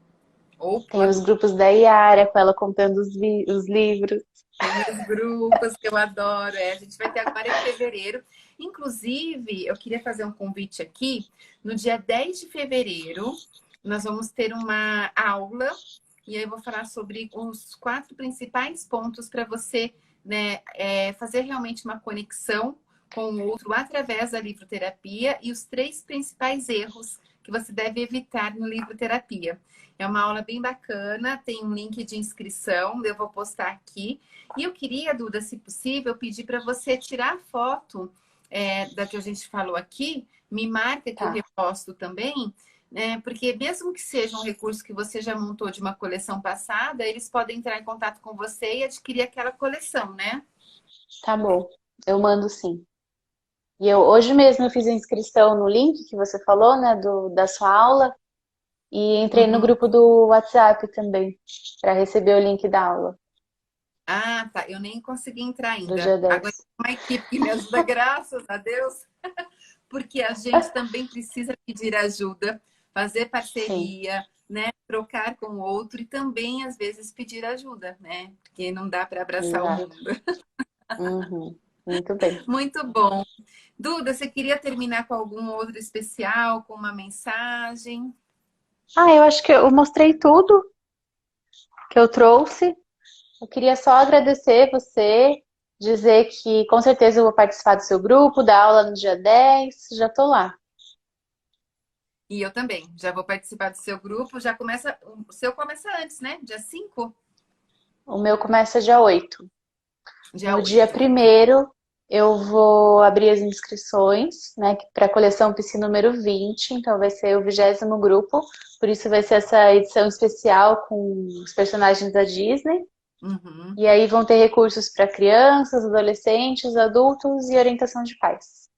Ou para o Tem os adulto. grupos da Iara, com ela contando os livros. Tem os grupos que eu adoro. A gente vai ter agora em fevereiro. Inclusive, eu queria fazer um convite aqui. No dia 10 de fevereiro, nós vamos ter uma aula. E aí eu vou falar sobre os 4 principais pontos para você né, fazer realmente uma conexão com o outro através da livroterapia e os 3 principais erros que você deve evitar no livroterapia. É uma aula bem bacana, tem um link de inscrição, eu vou postar aqui. E eu queria, Duda, se possível, pedir para você tirar foto da que a gente falou aqui, me marca que eu Tá, reposto também, né? Porque mesmo que seja um recurso que você já montou de uma coleção passada, eles podem entrar em contato com você e adquirir aquela coleção, né? tá bom. Eu mando sim. E hoje mesmo eu fiz a inscrição no link que você falou, né, da sua aula, e entrei no Uhum. grupo do WhatsApp também, para receber o link da aula Ah, tá. Eu nem consegui entrar do ainda. dia Agora 10. tem uma equipe que me ajuda, graças a Deus, porque a gente também precisa pedir ajuda, fazer Sim, parceria, né? Trocar com o outro e também, às vezes, pedir ajuda, né? Porque não dá para abraçar o exato. mundo. Uhum. Muito bem. Muito bom. Duda, você queria terminar com algum outro especial, com uma mensagem? Eu acho que eu mostrei tudo que eu trouxe. Eu queria só agradecer você, dizer que com certeza eu vou participar do seu grupo, da aula no dia 10. Já tô lá. E eu também. Já vou participar do seu grupo. Já começa. O seu começa antes, né? Dia 5, O meu começa dia 8. dia No dia 8. 1º eu vou abrir as inscrições, né, para a coleção PC número 20, então vai ser o 20º grupo, por isso vai ser essa edição especial com os personagens da Disney. Uhum. E aí vão ter recursos para crianças, adolescentes, adultos e orientação de pais.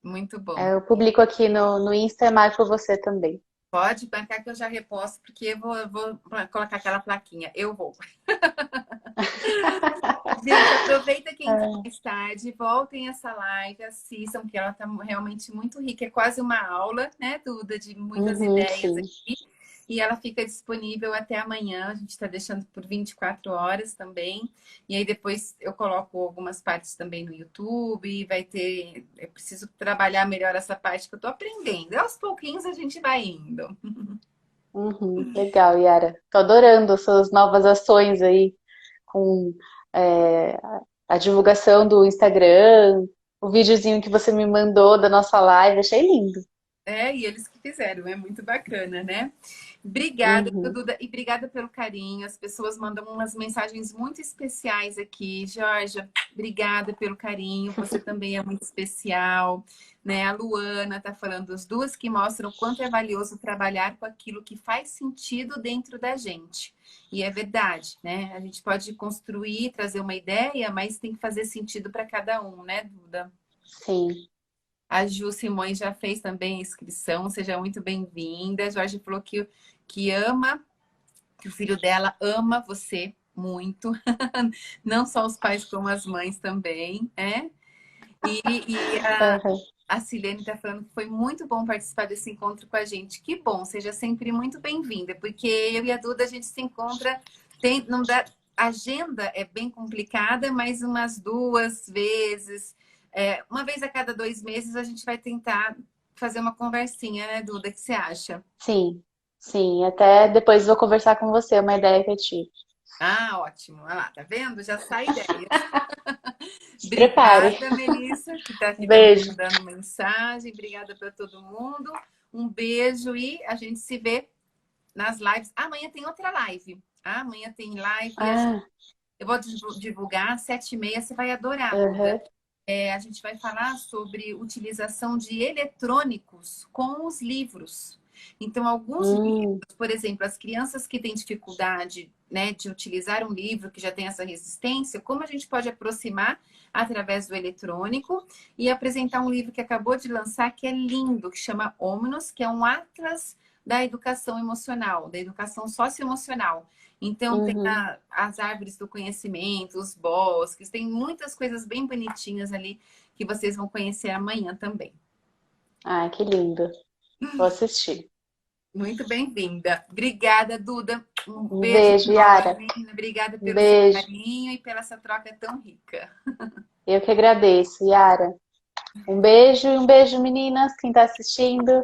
Muito bom. Eu publico aqui no Insta e marco você também. Pode marcar que eu já reposto, porque eu vou colocar aquela plaquinha. Eu vou. Gente, aproveita quem está mais tarde, voltem essa live, assistam, que ela está realmente muito rica. É quase uma aula, né, Duda, de muitas Uhum, ideias sim. aqui. e ela fica disponível até amanhã. A gente está deixando por 24 horas também. E aí depois eu coloco algumas partes também no YouTube. Vai ter. Eu preciso trabalhar melhor essa parte que eu estou aprendendo. Aos pouquinhos a gente vai indo. Uhum, legal, Yara. Tô adorando as suas novas ações aí com é, a divulgação do Instagram, o videozinho que você me mandou da nossa live, achei lindo. É, e eles que fizeram, é muito bacana, né? Obrigada, Uhum. Duda, e obrigada pelo carinho. As pessoas mandam umas mensagens muito especiais aqui. Georgia, obrigada pelo carinho. Você também é muito especial, né? A Luana tá falando, as duas que mostram o quanto é valioso trabalhar com aquilo que faz sentido dentro da gente. E é verdade, né? A gente pode construir, trazer uma ideia, mas tem que fazer sentido para cada um, né, Duda? Sim. A Ju Simões já fez também a inscrição, seja muito bem-vinda. A Jorge falou que ama, que o filho dela ama você muito. Não só os pais, como as mães também, né? E Aham. a Silene está falando que foi muito bom participar desse encontro com a gente. Que bom, seja sempre muito bem-vinda, porque eu e a Duda a gente se encontra, não dá, a agenda é bem complicada, mas umas 2 vezes, uma vez a cada 2 meses a gente vai tentar fazer uma conversinha, né, Duda? O que você acha? Sim, sim. Até depois vou conversar com você, uma ideia que eu tive. Ah, ótimo. Olha lá, tá vendo? Já sai ideias. Se prepare. Obrigada, Melissa, que está Um aqui também beijo. mandando mensagem. Obrigada para todo mundo. Um beijo e a gente se vê nas lives. Amanhã tem outra live. Amanhã tem live. Ah, Eu vou divulgar às 7h30. Você vai adorar, Duda. aham. A gente vai falar sobre utilização de eletrônicos com os livros. Então, alguns livros, Hum, por exemplo, as crianças que têm dificuldade, né, de utilizar um livro que já tem essa resistência, como a gente pode aproximar através do eletrônico e apresentar um livro que acabou de lançar, que é lindo, que chama Omnos, que é um atlas da educação emocional, da educação socioemocional. Então, tem uhum. as árvores do conhecimento, os bosques, tem muitas coisas bem bonitinhas ali que vocês vão conhecer amanhã também. Ah, que lindo. Vou assistir. Muito bem-vinda. Obrigada, Duda. Um Um beijo beijo, Yara. enorme. Obrigada Um pelo seu beijo. carinho e pela essa troca tão rica. Eu que agradeço, Yara. Um beijo e um beijo, meninas, quem tá assistindo.